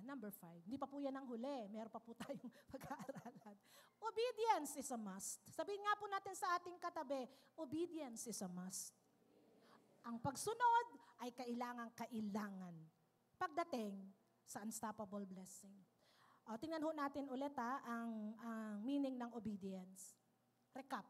Number 5. Hindi pa po yan ang huli. Meron pa po tayong pag-aaralan. Obedience is a must. Sabihin nga po natin sa ating katabi, obedience is a must. Ang pagsunod ay kailangan pagdating sa unstoppable blessing. Tingnan ho natin ulit ang meaning ng obedience. Recap.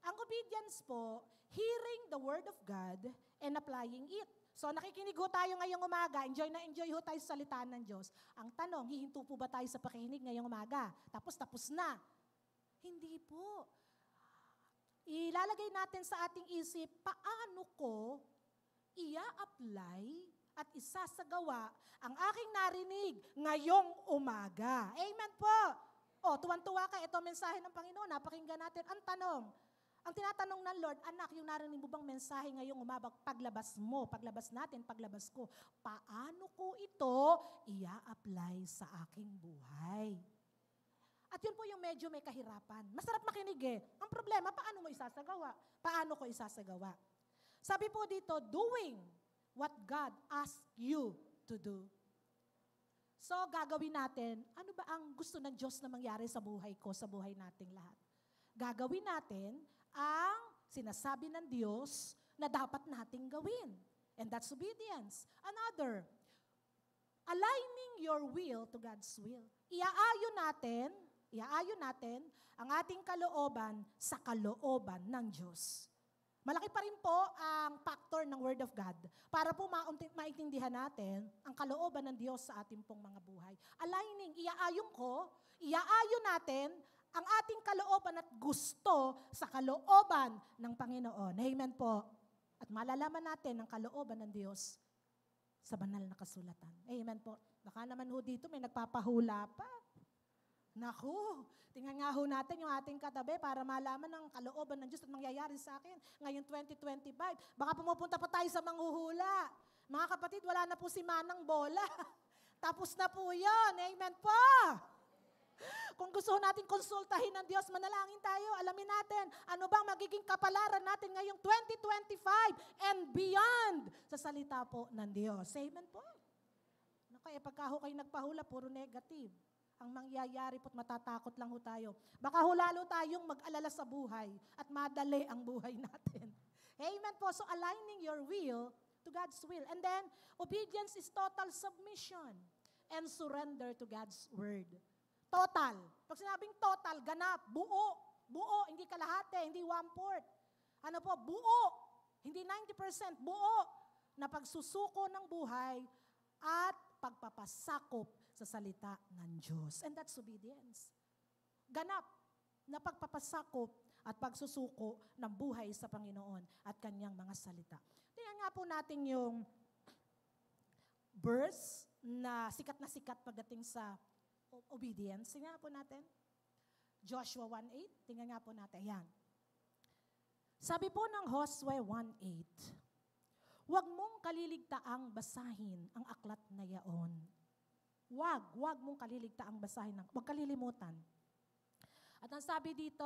Ang obedience po, hearing the word of God and applying it. So nakikinig ho tayo ngayong umaga, enjoy ho tayo sa salita ng Diyos. Ang tanong, hihinto po ba tayo sa pakikinig ngayong umaga? Tapos na. Hindi po. Ilalagay natin sa ating isip, paano ko ia-apply at isasagawa ang aking narinig ngayong umaga. Amen po. Tuwan-tuwa ka, ito mensahe ng Panginoon, napakinggan natin. Ang tanong, ang tinatanong ng Lord, anak, yung narinig mo bang mensahe ngayong umaga, paglabas ko, paano ko ito ia-apply sa aking buhay? At yun po yung medyo may kahirapan. Masarap makinig eh. Ang problema, paano mo isasagawa? Paano ko isasagawa? Sabi po dito, doing what God asked you to do. So, gagawin natin, ano ba ang gusto ng Diyos na mangyari sa buhay ko, sa buhay nating lahat? Gagawin natin ang sinasabi ng Diyos na dapat nating gawin. And that's obedience. Another, aligning your will to God's will. Iaayon natin ang ating kalooban sa kalooban ng Diyos. Malaki pa rin po ang factor ng Word of God para po maintindihan natin ang kalooban ng Diyos sa ating pong mga buhay. Aligning, iaayon natin ang ating kalooban at gusto sa kalooban ng Panginoon. Amen po. At malalaman natin ang kalooban ng Diyos sa banal na kasulatan. Amen po. Baka naman ho dito may nagpapahula pa. Naku, tingnan nga ho natin yung ating katabi para malaman ang kalooban ng Diyos at mangyayari sa akin ngayong 2025. Baka pumupunta pa tayo sa manghuhula. Mga kapatid, wala na po si Manang Bola. Tapos na po yun. Amen po. Kung gusto natin konsultahin ng Diyos, manalangin tayo, alamin natin ano bang magiging kapalaran natin ngayong 2025 and beyond sa salita po ng Diyos. Amen po. Kaya pagka ho kayo nagpahula, puro negative. Ang mangyayari po't matatakot lang ho tayo. Baka ho lalo tayong mag-alala sa buhay at madali ang buhay natin. Amen po. So aligning your will to God's will. And then, obedience is total submission and surrender to God's word. Total. Pag sinabing total, ganap, buo, hindi kalahati, hindi 1/4. Ano po, buo, hindi 90%, buo na pagsusuko ng buhay at pagpapasakop sa salita ng Diyos. And that's obedience. Ganap na pagpapasakop at pagsusuko ng buhay sa Panginoon at kanyang mga salita. Tingnan nga po natin yung verse na sikat pagdating sa obedience. Tingnan nga po natin. Joshua 1:8. Tingnan nga po natin. Ayan. Sabi po ng Josue 1:8, huwag mong kaliligtaang basahin ang aklat na yaon. Huwag mong kaliligtaang basahin. Huwag kalilimutan. At ang sabi dito,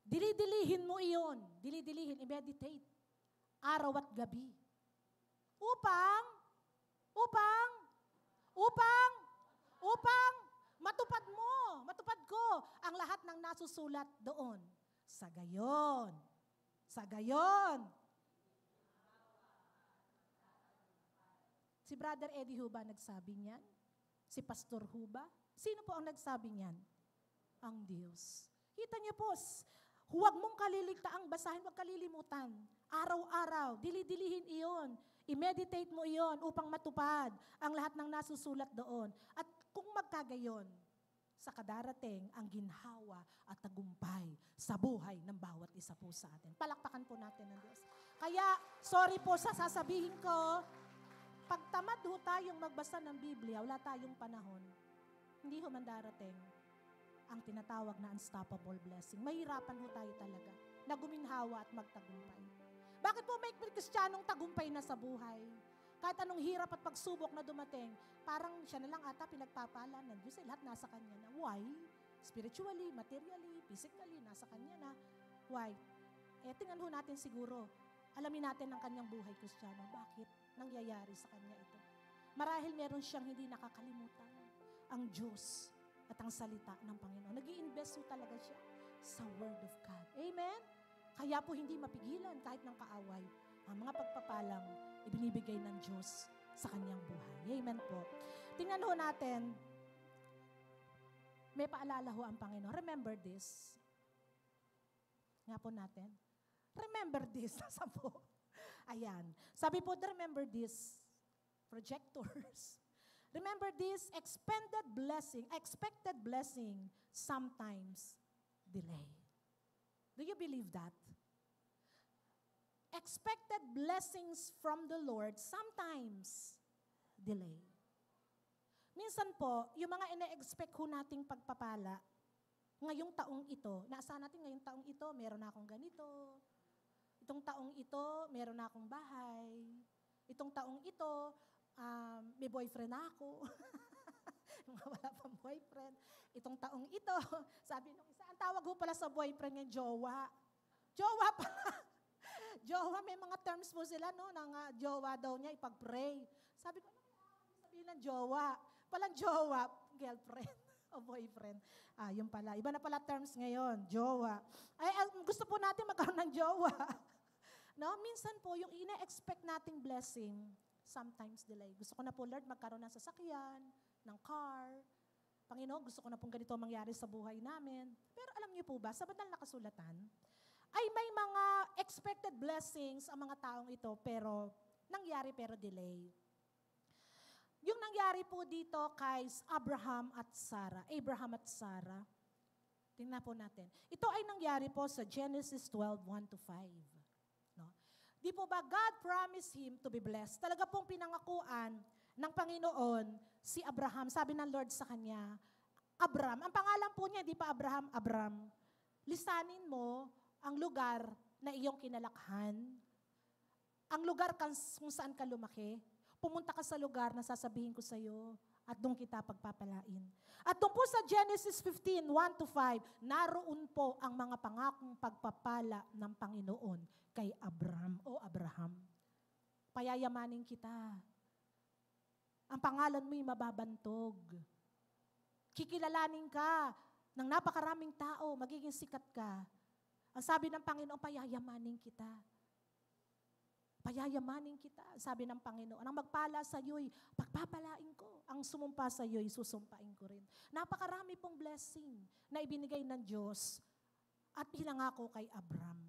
dilidilihin mo iyon. Dilidilihin, i-meditate. Araw at gabi. Upang matupad ko ang lahat ng nasusulat doon. Sa gayon. Si Brother Eddie Huba nagsabi niyan? Si Pastor Huba? Sino po ang nagsabi niyan? Ang Diyos. Kita niyo po, huwag mong kaliligtaang basahin, huwag kalilimutan. Araw-araw, dili-dilihin iyon. I-meditate mo iyon upang matupad ang lahat ng nasusulat doon. At kung magkagayon, sa kadarating ang ginhawa at tagumpay sa buhay ng bawat isa po sa atin. Palakpakan po natin ng Diyos. Kaya, sorry po sa sasabihin ko, pag tamad ho tayong magbasa ng Biblia, wala tayong panahon, hindi ho man darating ang tinatawag na unstoppable blessing. Mahirapan ho tayo talaga na guminhawa at magtagumpay. Bakit po may Kristiyanong tagumpay na sa buhay? Kahit anong hirap at pagsubok na dumating, parang siya na lang ata pinagpapala ng Diyos. Lahat nasa Kanya na. Why? Spiritually, materially, physically, nasa Kanya na. Why? Tingnan ho natin siguro, alamin natin ang Kanyang buhay Kristiyano. Bakit nangyayari sa Kanya ito? Marahil meron siyang hindi nakakalimutan. Ang Diyos at ang salita ng Panginoon. Nag-i-invest ho talaga siya sa Word of God. Amen? Kaya po hindi mapigilan kahit ng kaaway ang mga pagpapalang ibinibigay ng Diyos sa kanyang buhay. Amen po. Tingnan ho natin, may paalala ho ang Panginoon. Remember this. Nga po natin. Remember this. Nasa po. Ayan. Sabi po, remember this. Projectors. Remember this, expected blessing sometimes delay. Do you believe that? Expected blessings from the Lord sometimes delay. Minsan po, yung mga ina-expect ho nating pagpapala, ngayong taong ito, naasahan natin ngayong taong ito, meron na akong ganito. Itong taong ito, meron na akong bahay. Itong taong ito, may boyfriend na ako. Wala pang boyfriend. Itong taong ito, sabi nung isa, ang tawag ho pala sa boyfriend ng jowa. Jowa pala. Jowa, may mga terms po sila, no? Nang jowa daw niya, ipag-pray. Sabi ko, ano sabihin ng jowa? Palang jowa, girlfriend o boyfriend. Yun pala. Iba na pala terms ngayon, jowa. Gusto po natin magkaroon ng jowa. No? Minsan po, yung ina-expect nating blessing, sometimes delay. Gusto ko na po, Lord, magkaroon ng sasakyan, ng car. Panginoon, gusto ko na pong ganito mangyari sa buhay namin. Pero alam niyo po ba, sa banal na kasulatan, ay may mga expected blessings ang mga taong ito, pero nangyari pero delay. Yung nangyari po dito kay Abraham at Sarah. Tingnan po natin. Ito ay nangyari po sa Genesis 12, 1-5. No? Di po ba God promised him to be blessed? Talaga pong pinangakuan ng Panginoon si Abraham. Sabi ng Lord sa kanya, Abram, ang pangalan po niya, di pa Abraham, Abram. Lisanin mo ang lugar na iyong kinalakhan. Ang lugar kung saan ka lumaki. Pumunta ka sa lugar na sasabihin ko sa iyo at doon kita pagpapalain. At doon po sa Genesis 15, 1-5, naroon po ang mga pangakong pagpapala ng Panginoon kay Abraham. Payayamanin kita. Ang pangalan mo'y mababantog. Kikilalanin ka ng napakaraming tao, magiging sikat ka. Ang sabi ng Panginoon, payayamanin kita. Payayamanin kita, sabi ng Panginoon. Ang magpala sa iyo'y pagpapalain ko. Ang sumumpa sa iyo'y susumpain ko rin. Napakarami pong blessing na ibinigay ng Diyos at pinangako kay Abram.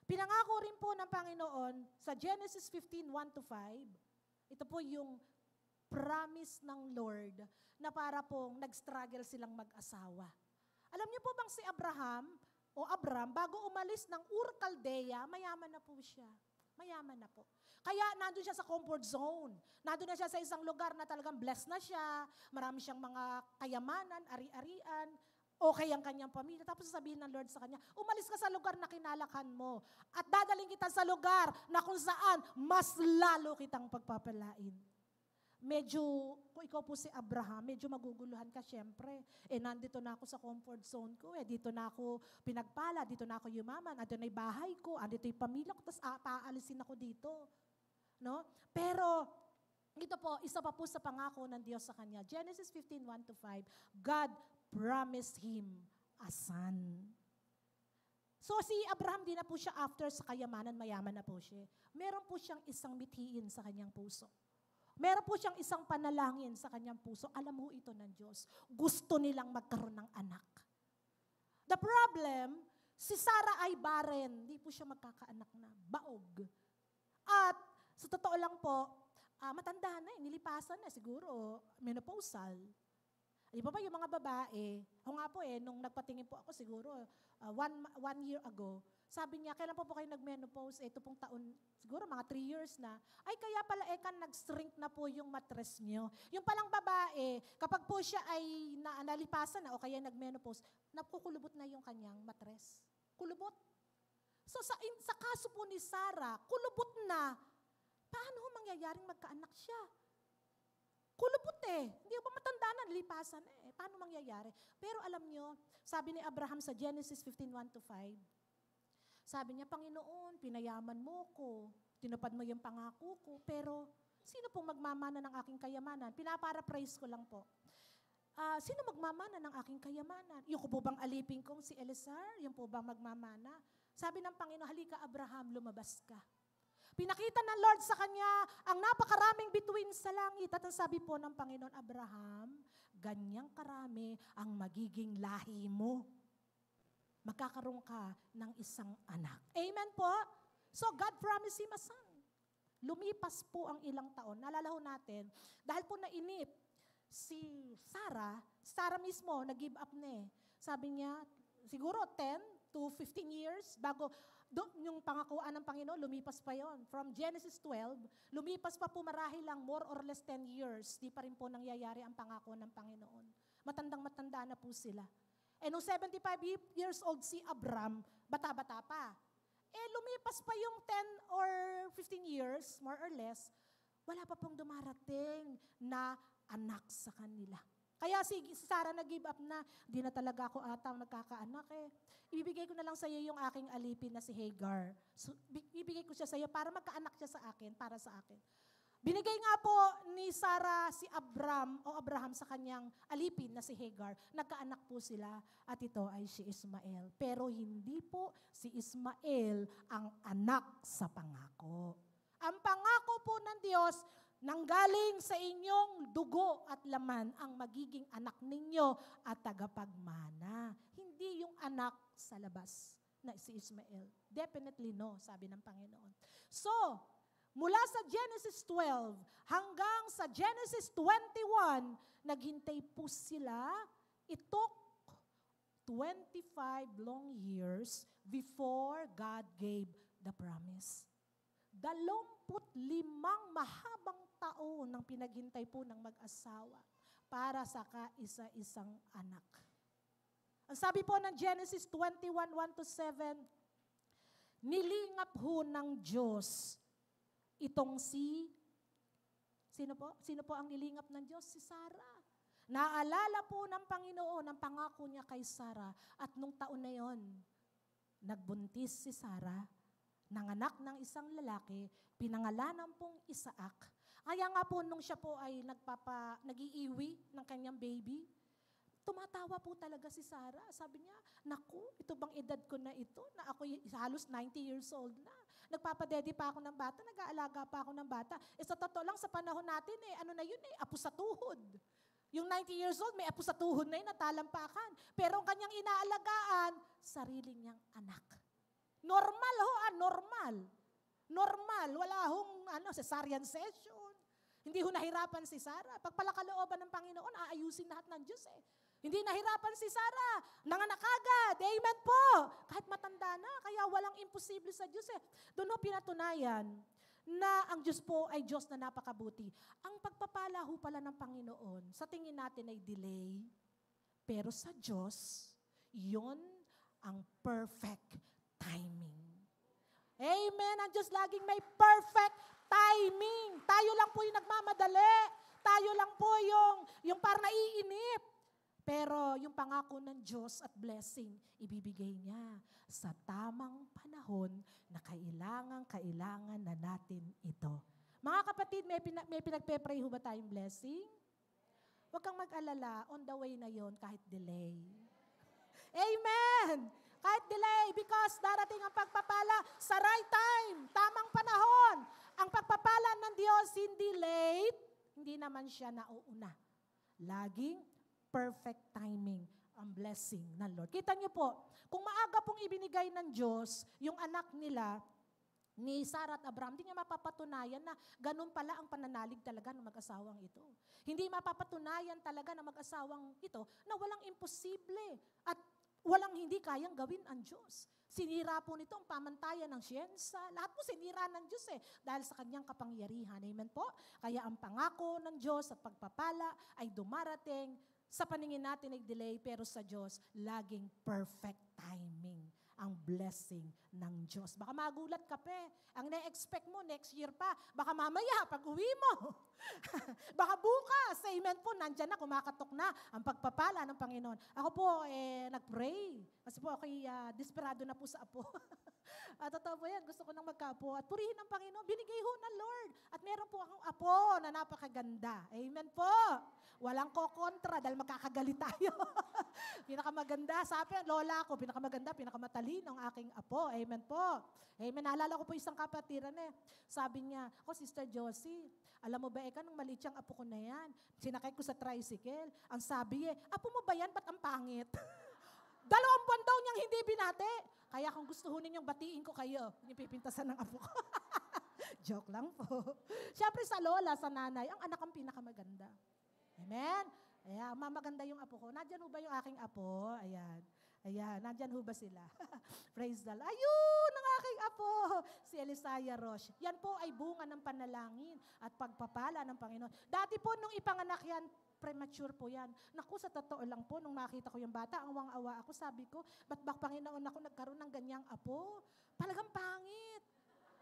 Pinangako rin po ng Panginoon sa Genesis 15, 1-5. Ito po yung promise ng Lord na para pong nag-struggle silang mag-asawa. Alam niyo po bang si Abram, bago umalis ng Ur Caldea, mayaman na po siya. Mayaman na po. Kaya nandun siya sa comfort zone. Nandun na siya sa isang lugar na talagang blessed na siya. Marami siyang mga kayamanan, ari-arian, okay ang kanyang pamilya. Tapos sasabihin ng Lord sa kanya, umalis ka sa lugar na kinalakhan mo at dadaling kita sa lugar na kung saan mas lalo kitang pagpapalain. Medyo, kung ikaw po si Abraham, medyo maguguluhan ka syempre. Nandito na ako sa comfort zone ko. Dito na ako pinagpala, dito na ako yumaman, andito na yung bahay ko, andito yung pamilya ko, tapos paalisin ako dito. No? Pero, ito po, isa pa po sa pangako ng Diyos sa kanya. Genesis 15, 1-5, God promised him a son. So si Abraham, di na po siya after sa kayamanan, mayaman na po siya. Meron po siyang isang mithiin sa kanyang puso. Meron po siyang isang panalangin sa kanyang puso. Alam mo ito ng Diyos. Gusto nilang magkaroon ng anak. The problem, si Sarah ay barren. Hindi po siya magkakaanak na. Baog. At sa totoo lang po, matanda na, nilipasan na siguro, menopausal. Di ba yung mga babae, ako nga po nung nagpatingin po ako siguro, one year ago, sabi niya, kailan po kayo nag-menopause? Ito pong taon, siguro mga 3 years na. Ay, kaya pala nag-shrink na po yung mattress niyo. Yung palang babae, kapag po siya ay nalipasan na o kaya nag-menopause, nakukulubot na yung kanyang mattress. Kulubot. So sa kaso po ni Sarah, kulubot na. Paano mangyayaring magkaanak siya? Kulubot Hindi ba matanda na, nalipasan Paano mangyayari? Pero alam nyo, sabi ni Abraham sa Genesis 15, 1-5, sabi niya, Panginoon, pinayaman mo ko, tinupad mo yung pangako ko, pero sino pong magmamana ng aking kayamanan? Pinaparaphrase ko lang po. Sino magmamana ng aking kayamanan? Yung po bang alipin kong si Eliezer? Yung po bang magmamana? Sabi ng Panginoon, halika Abraham, lumabas ka. Pinakita ng Lord sa kanya ang napakaraming bituin sa langit. At ang sabi po ng Panginoon, Abraham, ganyang karami ang magiging lahi mo. Magkakaroon ka ng isang anak. Amen po? So God promised him a son. Lumipas po ang ilang taon. Naalala ho natin, dahil po nainip si Sarah mismo, nag-give up na Sabi niya, siguro 10 to 15 years bago yung pangakuan ng Panginoon, lumipas pa yon. From Genesis 12, lumipas pa po marahil lang more or less 10 years, di pa rin po nangyayari ang pangako ng Panginoon. Matandang-matanda na po sila. Nung 75 years old si Abram, bata-bata pa. Lumipas pa yung 10 or 15 years, more or less, wala pa pong dumarating na anak sa kanila. Kaya si Sarah nag-give up na, di na talaga ako atang nagkakaanak Ibibigay ko na lang sa iyo yung aking alipin na si Hagar. So, ibibigay ko siya sa iyo para magkaanak siya sa akin, para sa akin. Binigay nga po ni Sarah si Abraham sa kanyang alipin na si Hagar. Nagkaanak po sila at ito ay si Ismael. Pero hindi po si Ismael ang anak sa pangako. Ang pangako po ng Diyos, nanggaling sa inyong dugo at laman ang magiging anak ninyo at tagapagmana. Hindi yung anak sa labas na si Ismael. Definitely no, sabi ng Panginoon. So, mula sa Genesis 12 hanggang sa Genesis 21, naghintay po sila. It took 25 long years before God gave the promise. 25 mahabang taon ang pinaghintay po ng mag-asawa para sa kaisa-isang anak. Ang sabi po ng Genesis 21, 1-7, nilingap ho ng Diyos itong sino po ang nilingap ng Diyos? Si Sarah. Naalala po ng Panginoon ang pangako niya kay Sarah at nung taon na yon, nagbuntis si Sarah, nanganak ng isang lalaki, pinangalanan pong Isaac. Kaya nga po nung siya po ay nag-iiwi ng kanyang baby, tumatawa po talaga si Sarah. Sabi niya, naku, ito bang edad ko na ito? Na ako halos 90 years old na. Nagpapadede pa ako ng bata, nag-aalaga pa ako ng bata. Sa totoo lang, sa panahon natin, ano na yun apo sa tuhod. Yung 90 years old, may apo sa tuhod na yun, natalampakan. Pero ang kanyang inaalagaan, sarili niyang anak. Normal normal. Normal, wala hong cesarean session. Hindi ho nahirapan si Sarah. Pagpalakalooban ng Panginoon, aayusin lahat ng Diyos Hindi nahirapan si Sarah. Nanganak agad. Amen po. Kahit matanda na, kaya walang imposible sa Diyos Doon ho pinatunayan na ang Diyos po ay Diyos na napakabuti. Ang pagpapala ho pala ng Panginoon, sa tingin natin ay delay, pero sa Diyos, yon ang perfect timing. Amen. Ang Diyos laging may perfect timing. Tayo lang po yung nagmamadali. Tayo lang po yung parang naiinip. Pero yung pangako ng Diyos at blessing, ibibigay niya sa tamang panahon na kailangan na natin ito. Mga kapatid, may pinagpe-pray ho ba tayong blessing? Huwag kang mag-alala, on the way na yon kahit delay. Amen! Kahit delay, because darating ang pagpapala sa right time, tamang panahon. Ang pagpapala ng Diyos hindi late, hindi naman siya nauuna. Laging perfect timing ang blessing ng Lord. Kita niyo po, kung maaga pong ibinigay ng Diyos yung anak nila, ni Sarah at Abraham, hindi niya mapapatunayan na ganun pala ang pananalig talaga ng mag-asawang ito. Hindi mapapatunayan talaga ng mag-asawang ito na walang imposible at walang hindi kayang gawin ang Diyos. Sinira po nito ang pamantayan ng siyensa. Lahat po sinira ng Diyos dahil sa kanyang kapangyarihan. Amen po? Kaya ang pangako ng Diyos at pagpapala ay dumarating. Sa paningin natin ay delay, pero sa Diyos, laging perfect timing ang blessing ng Diyos. Baka magulat ka pa Ang na-expect mo next year pa. Baka mamaya, pag uwi mo. Baka bukas, amen po, nandyan na, kumakatok na ang pagpapala ng Panginoon. Ako po, nag-pray. Kasi po ako desperado na po sa apo. Totoo po yan, gusto ko nang magka-apo. At purihin ang Panginoon, binigay ho ng Lord. At meron po akong apo na napakaganda. Amen po. Walang kokontra dahil makakagalit tayo. Pinakamaganda, sabi ang lola ko, pinakamaganda, pinakamatalino ang aking apo. Amen po. Amen. Naalala ko po isang kapatiran Sabi niya, Sister Josie, alam mo ba nung maliit siyang apo ko na yan, sinakay ko sa tricycle. Ang sabi apo mo ba yan? Ba't ang pangit? 2 buwan daw niyang hindi binate. Kaya kung gusto ho ninyong batiin ko kayo, yung pipintasan ng apo ko. Joke lang po. Siyempre sa lola, sa nanay, ang anak ang pinakamaganda. Amen? Ayan, mamaganda yung apo ko. Nandyan ho ba yung aking apo? Ayan. Ayan, nandyan ho ba sila? Praise the Lord. Ayun, ang aking apo, si Elisaya Roche. Yan po ay bunga ng panalangin at pagpapala ng Panginoon. Dati po nung ipanganak yan, premature po yan. Naku, sa totoo lang po, nung makita ko yung bata, ang wang-awa ako, sabi ko, ba't ba Panginoon ako nagkaroon ng ganyang apo? Talagang pangit.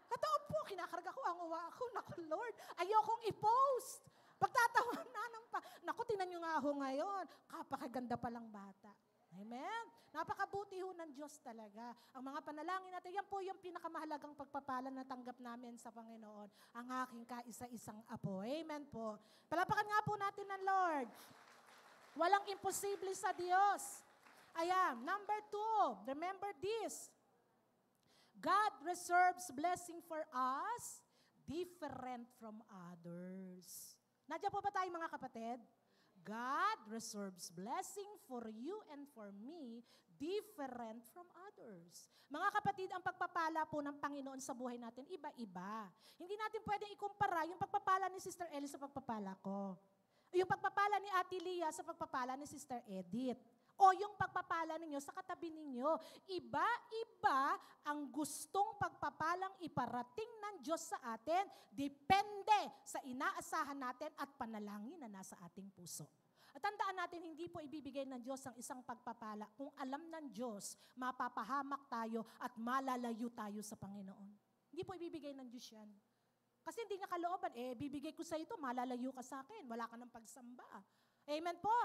Totoo po, kinakarga ko, ang uwa ako, naku Lord, ayokong i-post. Pagtatawa na ng naku, tinan nyo nga ako ngayon, kapakaganda palang bata. Amen? Napakabuti ho ng Diyos talaga. Ang mga panalangin natin, yan po yung pinakamahalagang pagpapala na tanggap namin sa Panginoon. Ang aking kaisa-isang apo. Amen po. Palapakan nga po natin ng Lord. Walang imposible sa Diyos. Ayan, number 2, remember this. God reserves blessing for us different from others. Nandiyan po ba tayo mga kapatid? God reserves blessing for you and for me different from others. Mga kapatid, ang pagpapala po ng Panginoon sa buhay natin, iba-iba. Hindi natin pwedeng ikumpara yung pagpapala ni Sister Ellie sa pagpapala ko. Yung pagpapala ni Ate Lia sa pagpapala ni Sister Edith. O yung pagpapala ninyo sa katabi ninyo. Iba-iba ang gustong pagpapalang iparating ng Diyos sa atin, depende sa inaasahan natin at panalangin na nasa ating puso. At tandaan natin, hindi po ibibigay ng Diyos ang isang pagpapala kung alam ng Diyos, mapapahamak tayo at malalayo tayo sa Panginoon. Hindi po ibibigay ng Diyos yan. Kasi hindi niya kalooban, bibigay ko sa ito, malalayo ka sa akin, wala ka ng pagsamba. Amen po.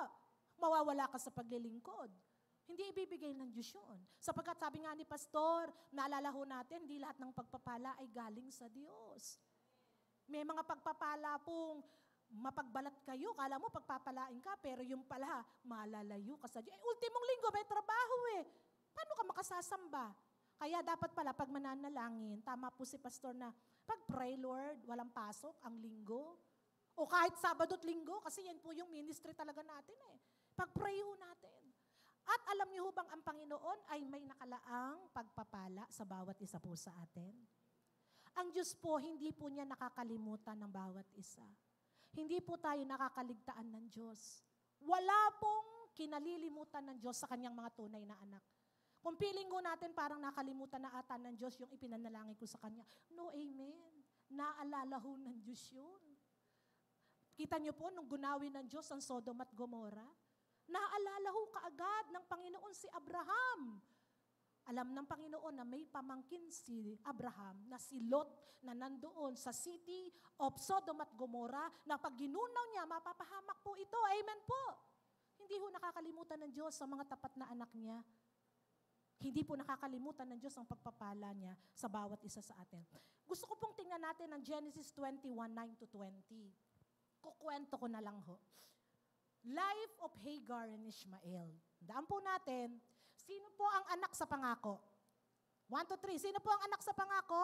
Mawawala ka sa paglilingkod. Hindi ibibigay ng Diyos yun. Sapagkat sabi nga ni Pastor, naalala ho natin, hindi lahat ng pagpapala ay galing sa Diyos. May mga pagpapala pong mapagbalat kayo, kala mo pagpapalain ka, pero yung pala, malalayo ka sa Diyos. Ultimong linggo, may trabaho Paano ka makasasamba? Kaya dapat pala, pag mananalangin, tama po si Pastor na, pag-pray, Lord, walang pasok ang linggo. O kahit Sabado at Linggo, kasi yan po yung ministry talaga natin Pag-pray ho natin. At alam niyo ho bang ang Panginoon ay may nakalaang pagpapala sa bawat isa po sa atin? Ang Diyos po, hindi po niya nakakalimutan ng bawat isa. Hindi po tayo nakakaligtaan ng Diyos. Wala pong kinalilimutan ng Diyos sa kanyang mga tunay na anak. Kung piling ko natin parang nakalimutan na ata ng Diyos yung ipinanalangin ko sa Kanya. No, amen. Naalala ho ng Diyos yun. Kita niyo po, nung gunawin ng Diyos ang Sodom at Gomorrah, naaalala ho kaagad ng Panginoon si Abraham. Alam ng Panginoon na may pamangkin si Abraham na si Lot na nandoon sa city of Sodom at Gomorrah na pag ginunaw niya, mapapahamak po ito. Amen po. Hindi ho nakakalimutan ng Diyos sa mga tapat na anak niya. Hindi po nakakalimutan ng Diyos ang pagpapala niya sa bawat isa sa atin. Gusto ko pong tingnan natin ang Genesis 21:9-20. Kukwento ko na lang ho. Life of Hagar and Ishmael. Daan po natin, sino po ang anak sa pangako? 1, 2, 3. Sino po ang anak sa pangako?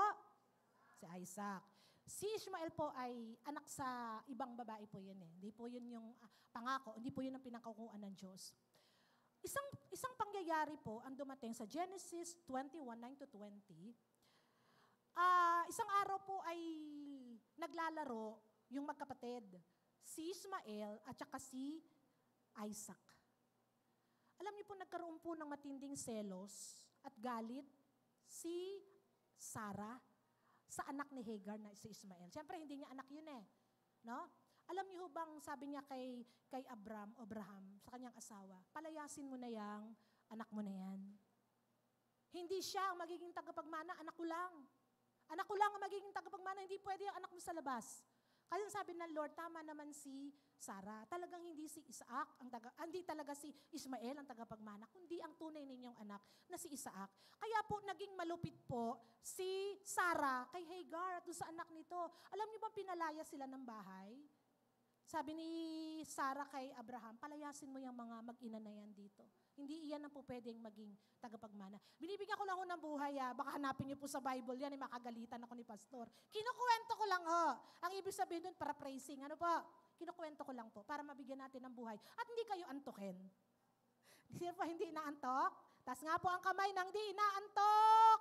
Si Isaac. Si Ishmael po ay anak sa ibang babae po yun Hindi po yun yung pangako, hindi po yun ang pinangkukuhan ng Diyos. Isang pangyayari po ang dumating sa Genesis 21:9-20. Isang araw po ay naglalaro yung magkapatid, si Ishmael at saka si Isaac. Alam niyo po, nagkaroon po ng matinding selos at galit si Sarah sa anak ni Hagar na si Ishmael. Siyempre, hindi niya anak yun No? Alam niyo bang sabi niya kay Abraham, sa kanyang asawa, palayasin mo na yang anak mo na yan. Hindi siya ang magiging tagapagmana, anak ko lang. Anak ko lang ang magiging tagapagmana, hindi pwede ang anak mo sa labas. Kasi sabi ng Lord, tama naman si Sarah. Talagang hindi si Isaac, hindi talaga si Ishmael ang tagapagmana, kundi ang tunay ninyong anak na si Isaac. Kaya po, naging malupit po si Sarah kay Hagar at doon sa anak nito. Alam niyo bang pinalaya sila ng bahay? Sabi ni Sarah kay Abraham, palayasin mo yung mga mag-ina na yan dito. Hindi iyan ang po pwedeng maging tagapagmana. Binibigyan ko lang ho ng buhay, baka hanapin niyo po sa Bible yan, makagalitan ako ni Pastor. Kinukuwento ko lang ho. Ang ibig sabihin nun, para praising. Ano po? Kinukuwento ko lang po, para mabigyan natin ng buhay. At hindi kayo antukin. Sino pa hindi inaantok? Tas nga po ang kamay ng di inaantok.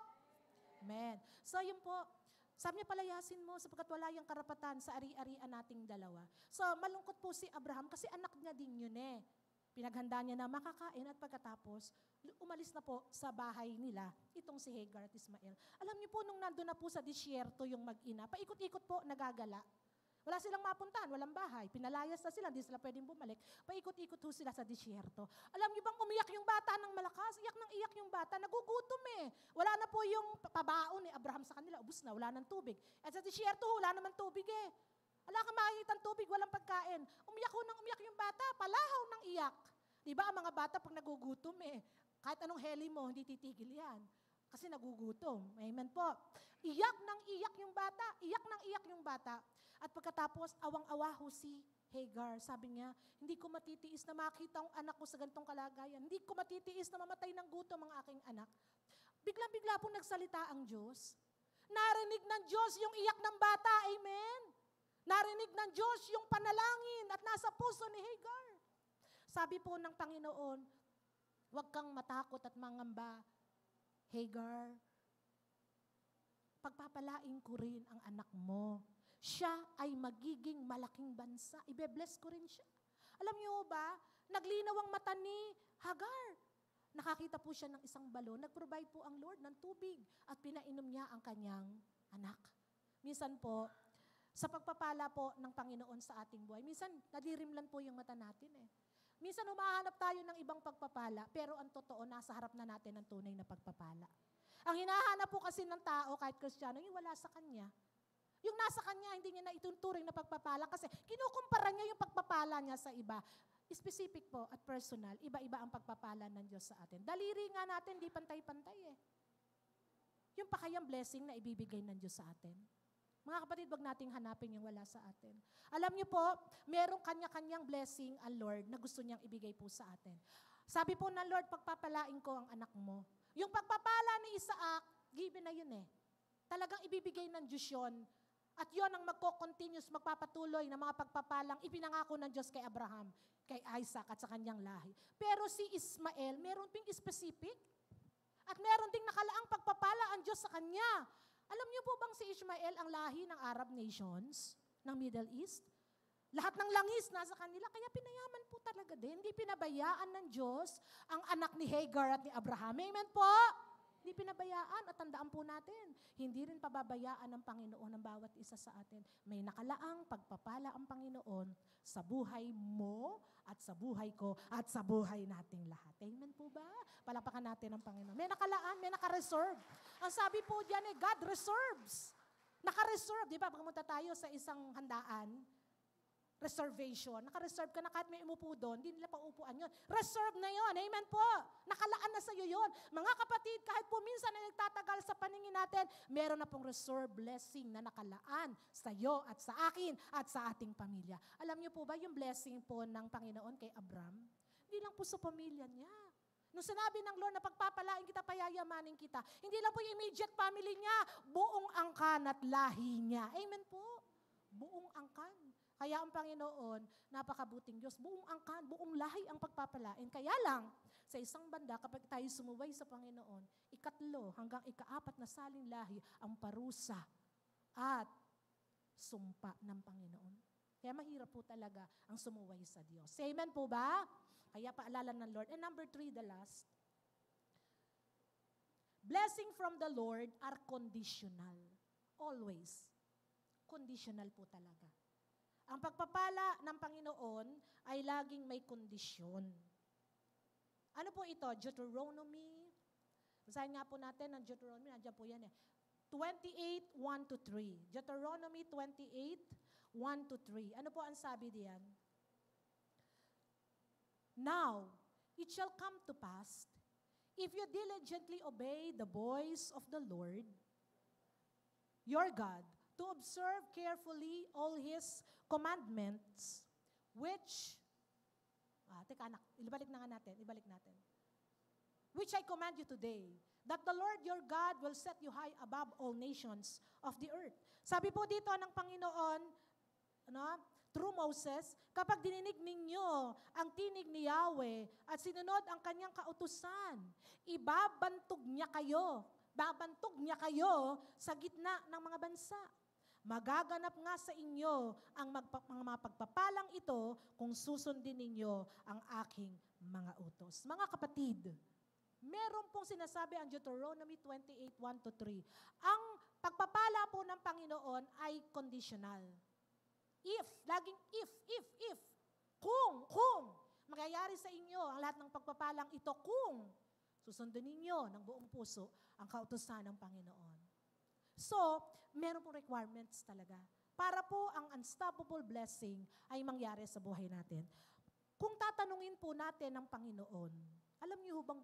Amen. So yun po. Sabi niya, palayasin mo sapagkat wala yung karapatan sa ari-arian nating dalawa. So, malungkot po si Abraham kasi anak niya din yun Pinaghanda niya na makakain at pagkatapos, umalis na po sa bahay nila itong si Hagar at Ishmael. Alam niyo po, nung nandun na po sa disyerto yung mag-ina, paikot-ikot po, nagagala. Wala silang mapuntahan, walang bahay. Pinalayas na sila, hindi sila pwedeng bumalik. Paikot-ikot po sila sa disyerto. Alam niyo bang umiyak yung bata ng malakas? Iyak ng iyak yung bata, nagugutom Wala na po yung pabaon ni Abraham sa kanila, ubus na, wala ng tubig. At sa disyerto, wala naman tubig Wala kang makikita ng tubig, walang pagkain. Umiyak ng umiyak yung bata, palahaw ng iyak. Di ba ang mga bata pag nagugutom kahit anong heli mo, hindi titigil yan. Kasi nagugutom. Amen po. Iyak ng iyak yung bata. Iyak ng iyak yung bata. At pagkatapos, awang-awa ho si Hagar. Sabi niya, hindi ko matitiis na makita ang anak ko sa ganitong kalagayan. Hindi ko matitiis na mamatay ng gutom ang aking anak. Biglang-bigla po nagsalita ang Diyos. Narinig ng Diyos yung iyak ng bata. Amen. Narinig ng Diyos yung panalangin at nasa puso ni Hagar. Sabi po ng Panginoon, huwag kang matakot at mangamba, Hagar, pagpapalain ko rin ang anak mo. Siya ay magiging malaking bansa. Ibe-bless ko rin siya. Alam niyo ba, naglinaw ang mata ni Hagar. Nakakita po siya ng isang balon. Nag-provide po ang Lord ng tubig at pinainom niya ang kanyang anak. Minsan po, sa pagpapala po ng Panginoon sa ating buhay, minsan nadirimlan po yung mata natin Minsan humahanap tayo ng ibang pagpapala, pero ang totoo, nasa harap na natin ang tunay na pagpapala. Ang hinahanap po kasi ng tao, kahit Kristiyano, yung wala sa kanya. Yung nasa kanya, hindi niya na ituturing na pagpapala kasi kinukumpara niya yung pagpapala niya sa iba. Specific po at personal, iba-iba ang pagpapala ng Diyos sa atin. Daliri nga natin, di pantay-pantay Yung pakayang blessing na ibibigay ng Diyos sa atin. Mga kapatid, wag nating hanapin yung wala sa atin. Alam niyo po, merong kanya-kanyang blessing ang Lord na gusto niyang ibigay po sa atin. Sabi po ng Lord, pagpapalain ko ang anak mo. Yung pagpapala ni Isaac, given na yun Talagang ibibigay ng Diyos yun. At yun ang magko-continuous, magpapatuloy na mga pagpapalang ipinangako ng Diyos kay Abraham, kay Isaac at sa kanyang lahi. Pero si Ismael, meron ping specific at meron ding nakalaang pagpapala ang Diyos sa kanya. Alam niyo po bang si Ishmael ang lahi ng Arab nations, ng Middle East? Lahat ng langis nasa kanila, kaya pinayaman po talaga din. Hindi pinabayaan ng Diyos ang anak ni Hagar at ni Abraham. Amen po? Hindi pinabayaan at tandaan po natin, hindi rin pababayaan ng Panginoon ang bawat isa sa atin. May nakalaang pagpapala ang Panginoon sa buhay mo at sa buhay ko at sa buhay nating lahat. Amen po ba? Palakpakan natin ang Panginoon. May nakalaan, may nakareserve. Ang sabi po diyan God reserves. Nakareserve. Di ba? Pagpunta tayo sa isang handaan, reservation. Naka-reserve ka na kahit may umupo doon, hindi nila paupuan yun. Reserve na yun. Amen po. Nakalaan na sa iyo yun. Mga kapatid, kahit po minsan na nagtatagal sa paningin natin, meron na pong reserve blessing na nakalaan sa iyo at sa akin at sa ating pamilya. Alam niyo po ba yung blessing po ng Panginoon kay Abraham? Hindi lang po sa pamilya niya. Nung sinabi ng Lord na pagpapalain kita, payayamanin kita, hindi lang po yung immediate family niya, buong angkan at lahi niya. Amen po. Buong angkan. Kaya ang Panginoon, napakabuting Diyos, buong angkan, buong lahi ang pagpapalain. Kaya lang, sa isang banda, kapag tayo sumuway sa Panginoon, ikatlo hanggang ikaapat na saling lahi ang parusa at sumpa ng Panginoon. Kaya mahirap po talaga ang sumuway sa Diyos. Amen po ba? Kaya paalala ng Lord. And number 3, the last. Blessing from the Lord are conditional. Always. Conditional po talaga. Ang pagpapala ng Panginoon ay laging may kondisyon. Ano po ito? Deuteronomy. Basahin nga po natin ang Deuteronomy. Nandiyan po yan 28, 1-3. Deuteronomy 28, 1-3. Ano po ang sabi diyan? Now, it shall come to pass, if you diligently obey the voice of the Lord, your God, to observe carefully all His commandments, which, teka anak, ibalik natin. Which I command you today, that the Lord your God will set you high above all nations of the earth. Sabi po dito ng Panginoon, through Moses, kapag dininig ninyo ang tinig ni Yahweh at sinunod ang kanyang kautusan, babantog niya kayo sa gitna ng mga bansa. Magaganap nga sa inyo ang mga pagpapalang ito kung susundin ninyo ang aking mga utos. Mga kapatid, meron pong sinasabi ang Deuteronomy 28, 1-3. Ang pagpapala po ng Panginoon ay conditional. Laging if. Kung mangyayari sa inyo ang lahat ng pagpapalang ito kung susundin ninyo ng buong puso ang kautusan ng Panginoon. So, meron pong requirements talaga para po ang unstoppable blessing ay mangyari sa buhay natin. Kung tatanungin po natin ng Panginoon, alam niyo bang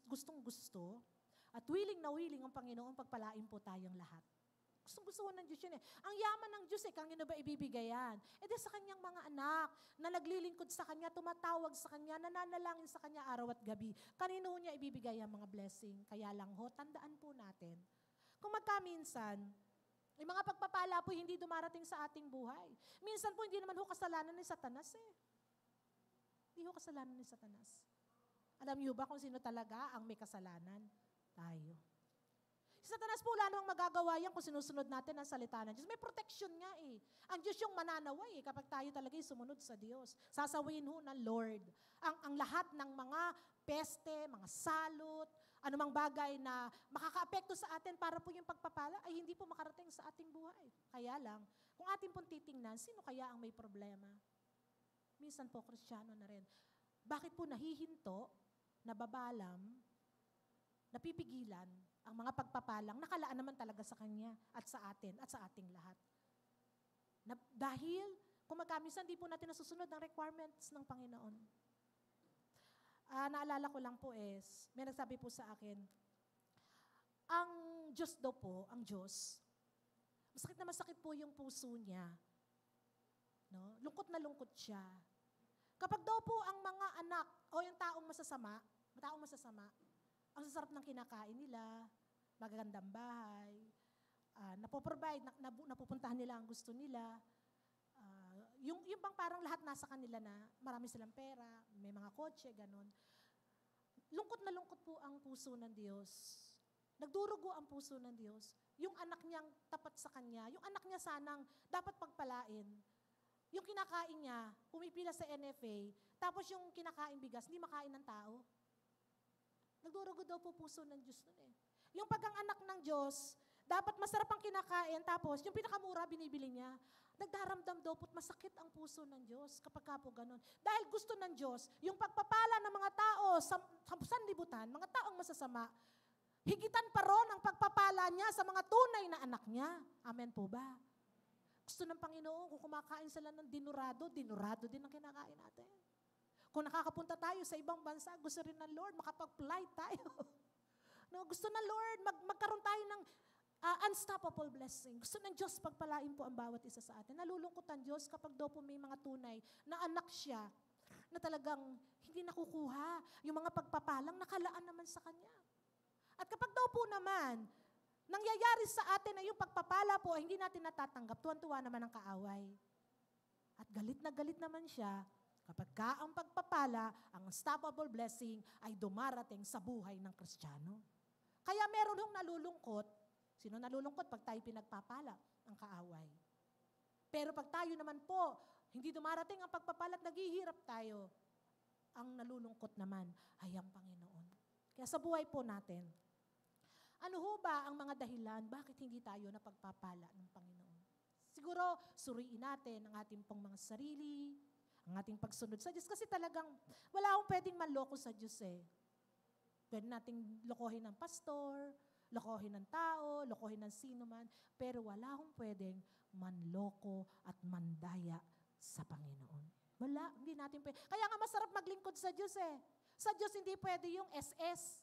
gustong-gusto at willing na willing ang Panginoon pagpalain po tayong lahat? Gustong-gusto ng Diyos yun eh. Ang yaman ng Diyos eh, kanino ba ibibigay yan? E di sa kanyang mga anak na naglilingkod sa kanya, tumatawag sa kanya, nananalangin sa kanya araw at gabi. Kanino niya ibibigay ang mga blessing? Kaya lang ho, tandaan po natin, kung magkaminsan, yung mga pagpapala po hindi dumarating sa ating buhay. Minsan po hindi naman ho kasalanan ni Satanas eh. Hindi ho kasalanan ni Satanas. Alam niyo ba kung sino talaga ang may kasalanan? Tayo. Si Satanas po wala namang magagawa yan kung sinusunod natin ang salita ng Diyos. May protection nga eh. Ang Diyos yung mananaway eh, kapag tayo talaga sumunod sa Diyos. Sasawayin ho ng Lord. Ang lahat ng mga peste, mga salot, anumang bagay na makakaapekto sa atin para po yung pagpapala ay hindi po makarating sa ating buhay. Kaya lang, kung atin pong titingnan, sino kaya ang may problema? Minsan po, Kristiyano na rin. Bakit po nahihinto, nababalam, napipigilan ang mga pagpapalang nakalaan naman talaga sa Kanya at sa atin at sa ating lahat. Dahil kung magkamisan, di po natin nasusunod ang requirements ng Panginoon. Naalala ko lang po may nagsabi po sa akin, ang Diyos daw po, ang Diyos, masakit na masakit po yung puso niya. No? Lungkot na lungkot siya. Kapag daw po ang mga anak o yung taong masasama, ang sasarap ng kinakain nila, magagandang bahay, napoprovide, napupuntahan nila ang gusto nila. Yung bang parang lahat nasa kanila na marami silang pera, may mga kotse, ganon. Lungkot na lungkot po ang puso ng Diyos. Nagdurugo ang puso ng Diyos. Yung anak niyang tapat sa Kanya, yung anak niya sanang dapat pagpalain. Yung kinakain niya, pumipila sa NFA, tapos yung kinakain bigas, hindi makain ng tao. Nagdurugo daw po puso ng Diyos nun eh. Yung pag-anak ng Diyos, dapat masarap ang kinakain, tapos yung pinakamura binibili niya. Nagdaramdam daw po't masakit ang puso ng Diyos kapag ka po ganun. Dahil gusto ng Diyos, yung pagpapala ng mga tao sa sanlibutan, mga taong masasama, higitan pa ron ang pagpapala niya sa mga tunay na anak niya. Amen po ba? Gusto ng Panginoon, kung kumakain sila ng dinurado, dinurado din ang kinakain natin. Kung nakakapunta tayo sa ibang bansa, gusto rin ng Lord, makapag-flight tayo. No, gusto ng Lord, magkaroon tayo ng unstoppable blessing. Gusto ng Diyos pagpalain po ang bawat isa sa atin. Nalulungkot ang Diyos kapag daw po may mga tunay na anak siya na talagang hindi nakukuha. Yung mga pagpapalang nakalaan naman sa Kanya. At kapag daw po naman, nangyayari sa atin na yung pagpapala po ay hindi natin natatanggap, tuwan-tuwa naman ang kaaway. At galit na galit naman siya, kapag ka ang pagpapala, ang unstoppable blessing ay dumarating sa buhay ng Kristiyano. Kaya meron hong nalulungkot. Sino nalulungkot pag tayo pinagpapala? Ang kaaway. Pero pag tayo naman po, hindi dumarating ang pagpapala at naghihirap tayo, ang nalulungkot naman ay ang Panginoon. Kaya sa buhay po natin, ano ho ba ang mga dahilan bakit hindi tayo napagpapala ng Panginoon? Siguro, suriin natin ang ating pong mga sarili, ang ating pagsunod sa Diyos. Kasi talagang wala akong pwedeng manloko sa Diyos eh. Pwede nating lokohin ng pastor, lokohin ng tao, lokohin ng sino man, pero wala akong pwedeng manloko at mandaya sa Panginoon. Wala, hindi natin pwede. Kaya nga masarap maglingkod sa Diyos eh. Sa Diyos hindi pwede yung SS.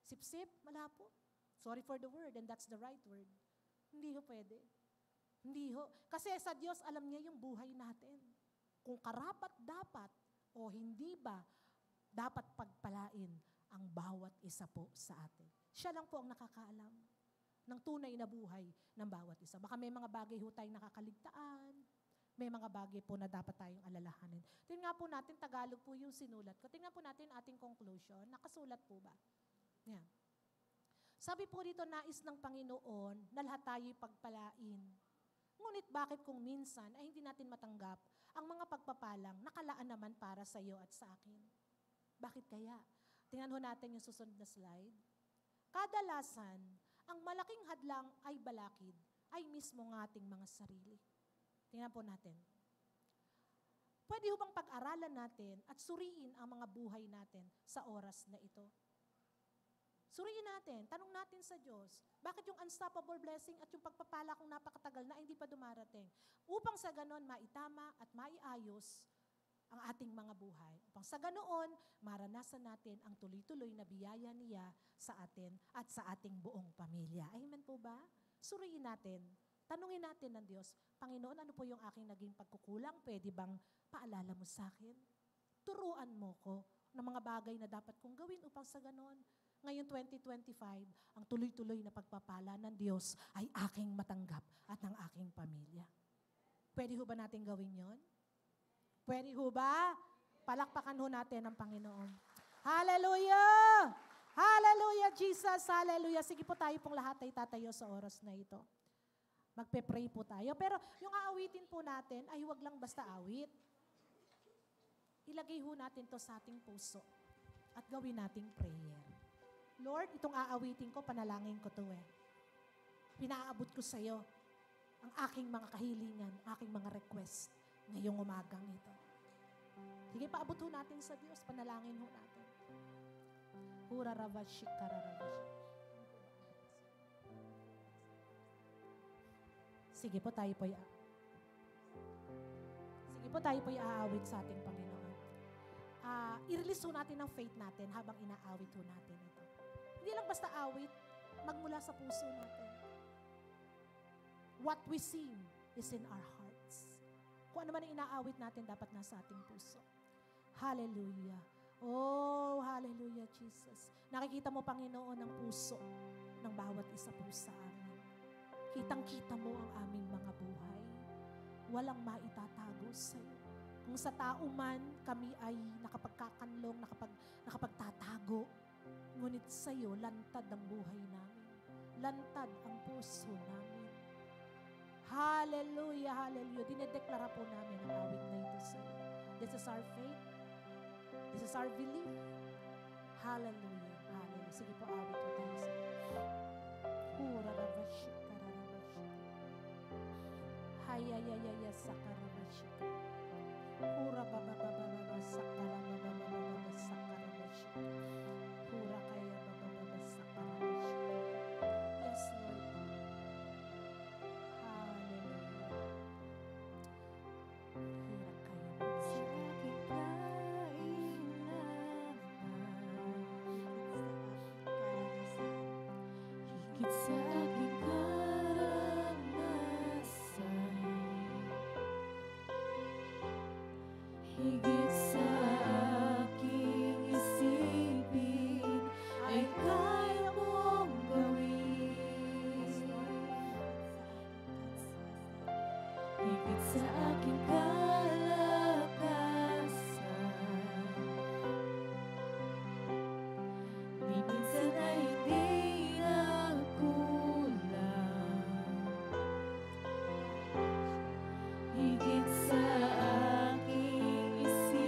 Sip-sip, malabo. Sorry for the word, and that's the right word. Hindi ho pwede. Hindi ho. Kasi sa Diyos, alam niya yung buhay natin. Kung karapat dapat o hindi ba dapat pagpalain ang bawat isa po sa atin. Siya lang po ang nakakaalam ng tunay na buhay ng bawat isa. Baka may mga bagay ho tayong nakakaligtaan, may mga bagay po na dapat tayong alalahanin. Tingnan po natin, Tagalog po yung sinulat ko. Tingnan po natin ating conclusion. Nakasulat po ba? Yan. Sabi po rito, nais ng Panginoon na lahat tayo'y pagpalain. Ngunit bakit kung minsan ay hindi natin matanggap ang mga pagpapalang nakalaan naman para sa iyo at sa akin? Bakit kaya? Tingnan ho natin yung susunod na slide. Kadalasan, ang malaking hadlang ay balakid, ay mismo ng ating mga sarili. Tingnan po natin. Pwede ho bang pag-aralan natin at suriin ang mga buhay natin sa oras na ito? Suriin natin, tanong natin sa Diyos, bakit yung unstoppable blessing at yung pagpapala kong napakatagal na hindi pa dumarating? Upang sa ganon maitama at maiayos ang ating mga buhay. Upang sa ganoon, maranasan natin ang tuloy-tuloy na biyaya niya sa atin at sa ating buong pamilya. Amen po ba? Suriin natin. Tanungin natin ng Diyos, Panginoon, ano po yung aking naging pagkukulang? Pwede bang paalala mo sa akin? Turuan mo ko ng mga bagay na dapat kong gawin upang sa ganoon. Ngayon 2025, ang tuloy-tuloy na pagpapala ng Diyos ay aking matanggap at ng aking pamilya. Pwede ho ba natin gawin yon? Pwede ho ba? Palakpakan ho natin ang Panginoon. Hallelujah! Hallelujah, Jesus! Hallelujah! Sige po tayo pong lahat ay tatayo sa oras na ito. Magpe-pray po tayo. Pero yung aawitin po natin ay huwag lang basta awit. Ilagay ho natin to sa ating puso at gawin nating prayer. Lord, itong aawitin ko, panalangin ko to eh. Pinaabot ko sa iyo ang aking mga kahilingan, aking mga request ngayong umagang ito. Sige, paabot ho natin sa Diyos, panalangin ho natin. Hura rabashik kararabashik. Sige po, tayo po'y aawit sa ating Panginoon. I-release ho natin ang faith natin habang inaawit ho natin ito. Hindi lang basta awit, magmula sa puso natin. What we sing is in our hearts. Kung ano man ang inaawit natin, dapat nasa ating puso. Hallelujah. Oh, hallelujah, Jesus. Nakikita mo, Panginoon, ang puso ng bawat isa po sa amin. Kitang-kita mo ang aming mga buhay. Walang maitatago sa iyo. Kung sa tao man kami ay nakapagkakanlong, nakapagtatago, ngunit sa iyo, lantad ang buhay namin. Lantad ang puso namin. Hallelujah, hallelujah. Dinedeklara po namin ang awit na ito sa iyo. This is our faith. This is our belief. Hallelujah, hallelujah. Sige po, awit po tayo sa iyo. Hura rabashik. Hayayayaya sakarabashika. Hura bababababa sakarababababa sakarabashika. Hura kaya babababa sakarabashika. Yes, Lord. Hallelujah. Hura kaya babababa. Higit sa aking higit sa aking isipin ay kaya mong gawin. Higit sa aking kalakasan, di minsan ay hindi nagkulang. Higit sa aking isipin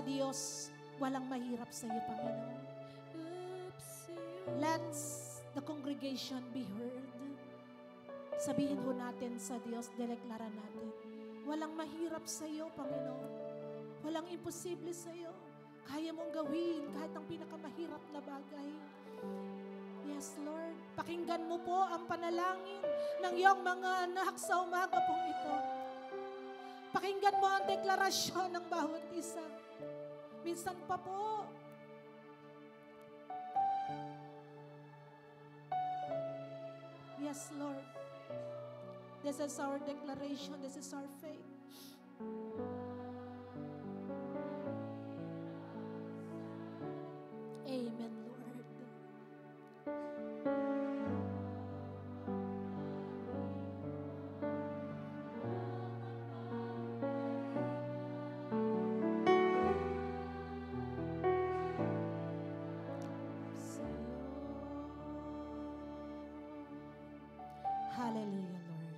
Diyos, walang mahirap sa iyo, Panginoon. Let the congregation be heard. Sabihin ho natin sa Diyos, deklara natin, walang mahirap sa iyo, Panginoon. Walang imposible sa iyo. Kaya mong gawin kahit ang pinakamahirap na bagay. Yes, Lord. Pakinggan mo po ang panalangin ng iyong mga anak sa umaga pong ito. Pakinggan mo ang deklarasyon ng bawat isa. Minsan pa po, yes, Lord. This is our declaration. This is our faith. Amen, Lord. Hallelujah, Lord.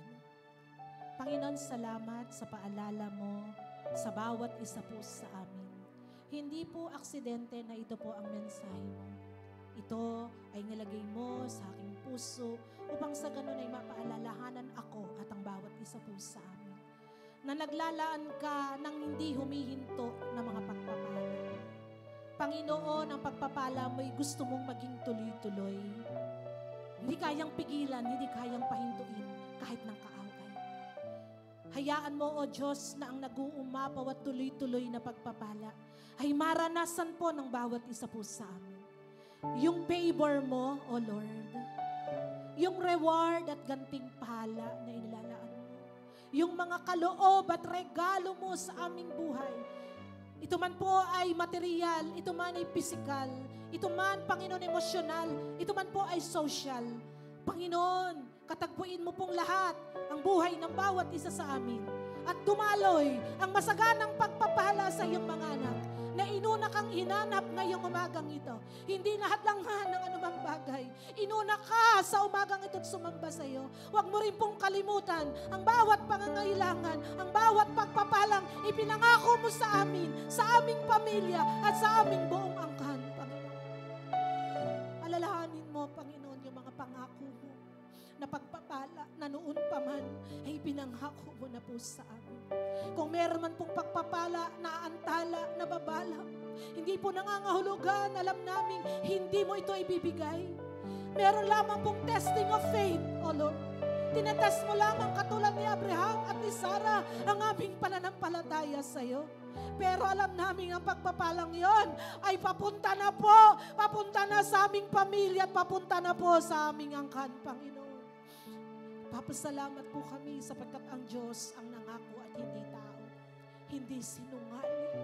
Panginoon, salamat sa paalala mo sa bawat isa po sa amin. Hindi po aksidente na ito po ang mensahe mo. Ito ay nilagay mo sa aking puso upang sa ganun ay mapaalalahanan ako at ang bawat isa po sa amin. Na naglalaan ka ng hindi humihinto na mga pagpapala. Panginoon, ang pagpapala mo ay gusto mong maging tuloy-tuloy. Hindi kayang pigilan, hindi kayang pahintuin kahit ng kaaway. Hayaan mo, O Diyos, na ang nag-uumapaw at tuloy-tuloy na pagpapala ay maranasan po ng bawat isa po sa amin. Yung favor mo, O Lord, yung reward at gantimpala na inilalaan mo, yung mga kaloob at regalo mo sa aming buhay, ito man po ay material, ito man ay physical, ito man, Panginoon, emosyonal, ito man po ay social. Panginoon, katagpuin mo pong lahat ang buhay ng bawat isa sa amin at dumaloy ang masaganang pagpapala sa iyong mga anak na inuna kang hinanap ngayong umagang ito. Hindi nahadlangan ng anumang bagay. Inuna ka sa umagang ito at sumamba sa iyo. Huwag mo rin pong kalimutan ang bawat pangangailangan, ang bawat pagpapalang ipinangako mo sa amin, sa aming pamilya at sa aming buong angkan, Panginoon. Alalahanin mo, Panginoon, yung mga pangako mo na pagpapala na noon pa man ay pinanghako mo na po sa amin. Kung meron man pong pagpapala na antala, na babala, hindi po nangangahulugan, alam namin, hindi mo ito ibibigay. Meron lamang pong testing of faith, O Lord. Tinetest mo lamang katulad ni Abraham at ni Sarah ang aming pananampalataya sa iyo. Pero alam namin ang pagpapalang yon ay papunta na po, papunta na sa aming pamilya at papunta na po sa aming angkan, Panginoon. Papasalamat po kami sapagkat ang Diyos ang nangako at hindi tao. Hindi sinungaling.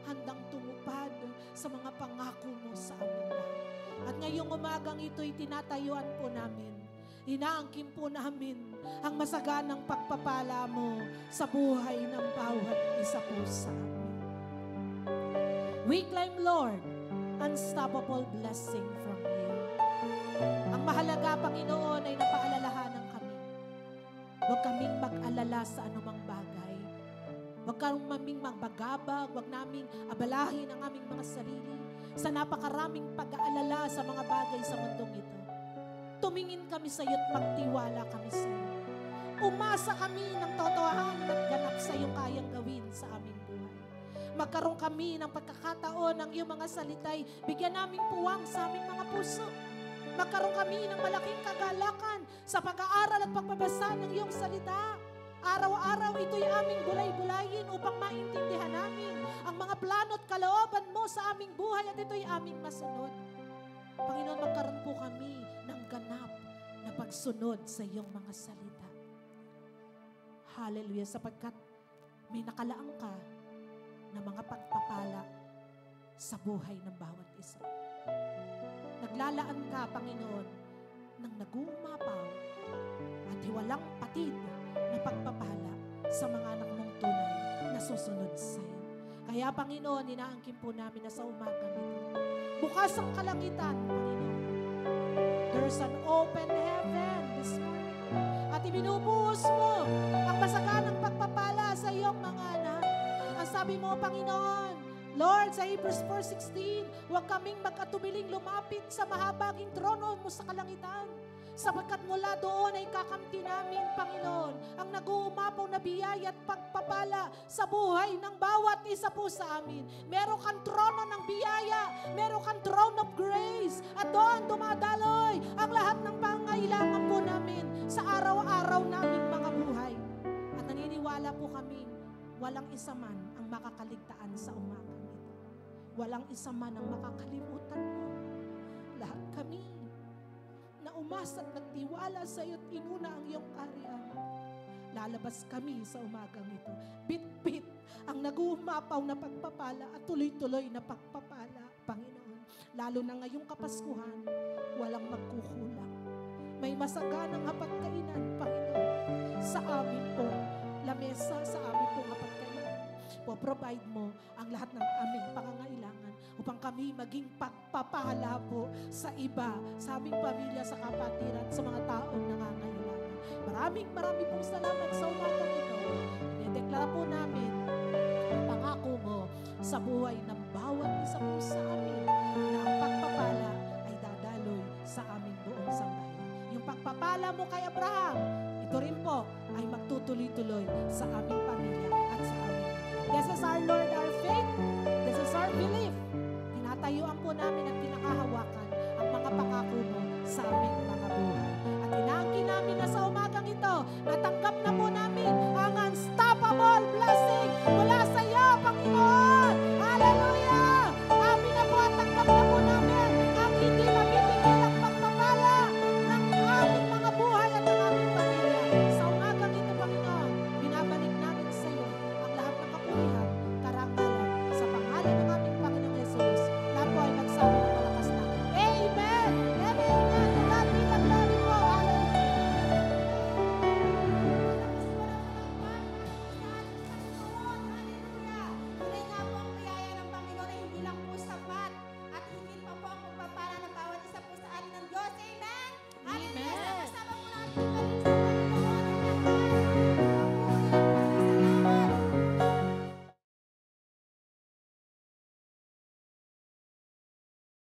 Handang tumupad sa mga pangako mo sa amin lahat. At ngayong umagang ito'y tinatayuan po namin. Inaangkin po namin ang masaganang pagpapala mo sa buhay ng bawat isa po sa amin. We claim, Lord, unstoppable blessing from you. Ang mahalaga, Panginoon, ay napaalalahanan kami. Huwag kaming mag-alala sa anumang bagay. Huwag kaming magbagabag, huwag naming abalahin ang aming mga sarili sa napakaraming pag-aalala sa mga bagay sa mundong ito. Tumingin kami sa iyo at magtiwala kami sa iyo. Umasa kami ng totohanan at ganap sa iyong kayang gawin sa aming buhay. Magkaroon kami ng pagkakataon ng iyong mga salitay, bigyan naming puwang sa aming mga puso. Magkaroon kami ng malaking kagalakan sa pag-aaral at pagbabasa ng iyong salita. Araw-araw ito'y aming bulay-bulayin upang maintindihan namin ang mga plano at kalooban mo sa aming buhay at ito'y aming masunod. Panginoon, magkaroon po kami ng ganap na pagsunod sa iyong mga salita. Hallelujah, sapagkat may nakalaang ka na mga pagpapala sa buhay ng bawat isa. Naglalaan ka, Panginoon, ng nag-uumapaw at hiwalang patid na pagpapala sa mga anak mong tunay na susunod sa iyo. Kaya, Panginoon, inaangkin po namin na sa umagang ito, bukas ang kalangitan, Panginoon. There's an open heaven this morning. At ibinubuhos mo ang masaganang pagpapala sa iyong mga anak. Ang sabi mo, Panginoon, Lord, sa Hebrews 4:16, huwag kaming magkatubiling lumapit sa mahabaging trono mo sa kalangitan. Sapagkat mula doon ay kakamti namin, Panginoon, ang nag-uumapaw na biyaya at pagpapala sa buhay ng bawat isa po sa amin. Meron kang trono ng biyaya, meron kang throne of grace, at doon dumadaloy ang lahat ng pangailangan po namin sa araw-araw naming mga buhay. At naniniwala po kami, walang isa man ang makakaligtaan sa umagang ito. Walang isa man ang makakalimutan mo. Lahat kami na umasa at nagtiwala sa iyo at inuna ang iyong kaharian. Lalabas kami sa umagang ito. Bit-bit ang nag-uumapaw na pagpapala at tuloy-tuloy na pagpapala, Panginoon. Lalo na ngayong Kapaskuhan, walang magkukulang. May masaganang hapagkainan, Panginoon, sa amin pong lamesa, sa amin pong hapagkainan. Po-provide mo ang lahat ng aming pangangailangan upang kami maging pagpapala po sa iba, sa aming pamilya, sa kapatiran, sa mga taong nangangailangan. Maraming pong salamat sa umagang ito. Dinedeklara po namin ang pangako mo sa buhay ng bawat isa po sa amin na ang pagpapala ay dadaloy sa aming buong sambayan. Yung pagpapala mo kay Abraham, ito rin po ay magtutuloy-tuloy sa aming pamilya at sa aming. This is our Lord, our faith. This is our belief. Tinatayuan po namin at pinakahawakan ang mga pangako mo sa aming mga buhay. At inaangkin namin na sa umagang ito,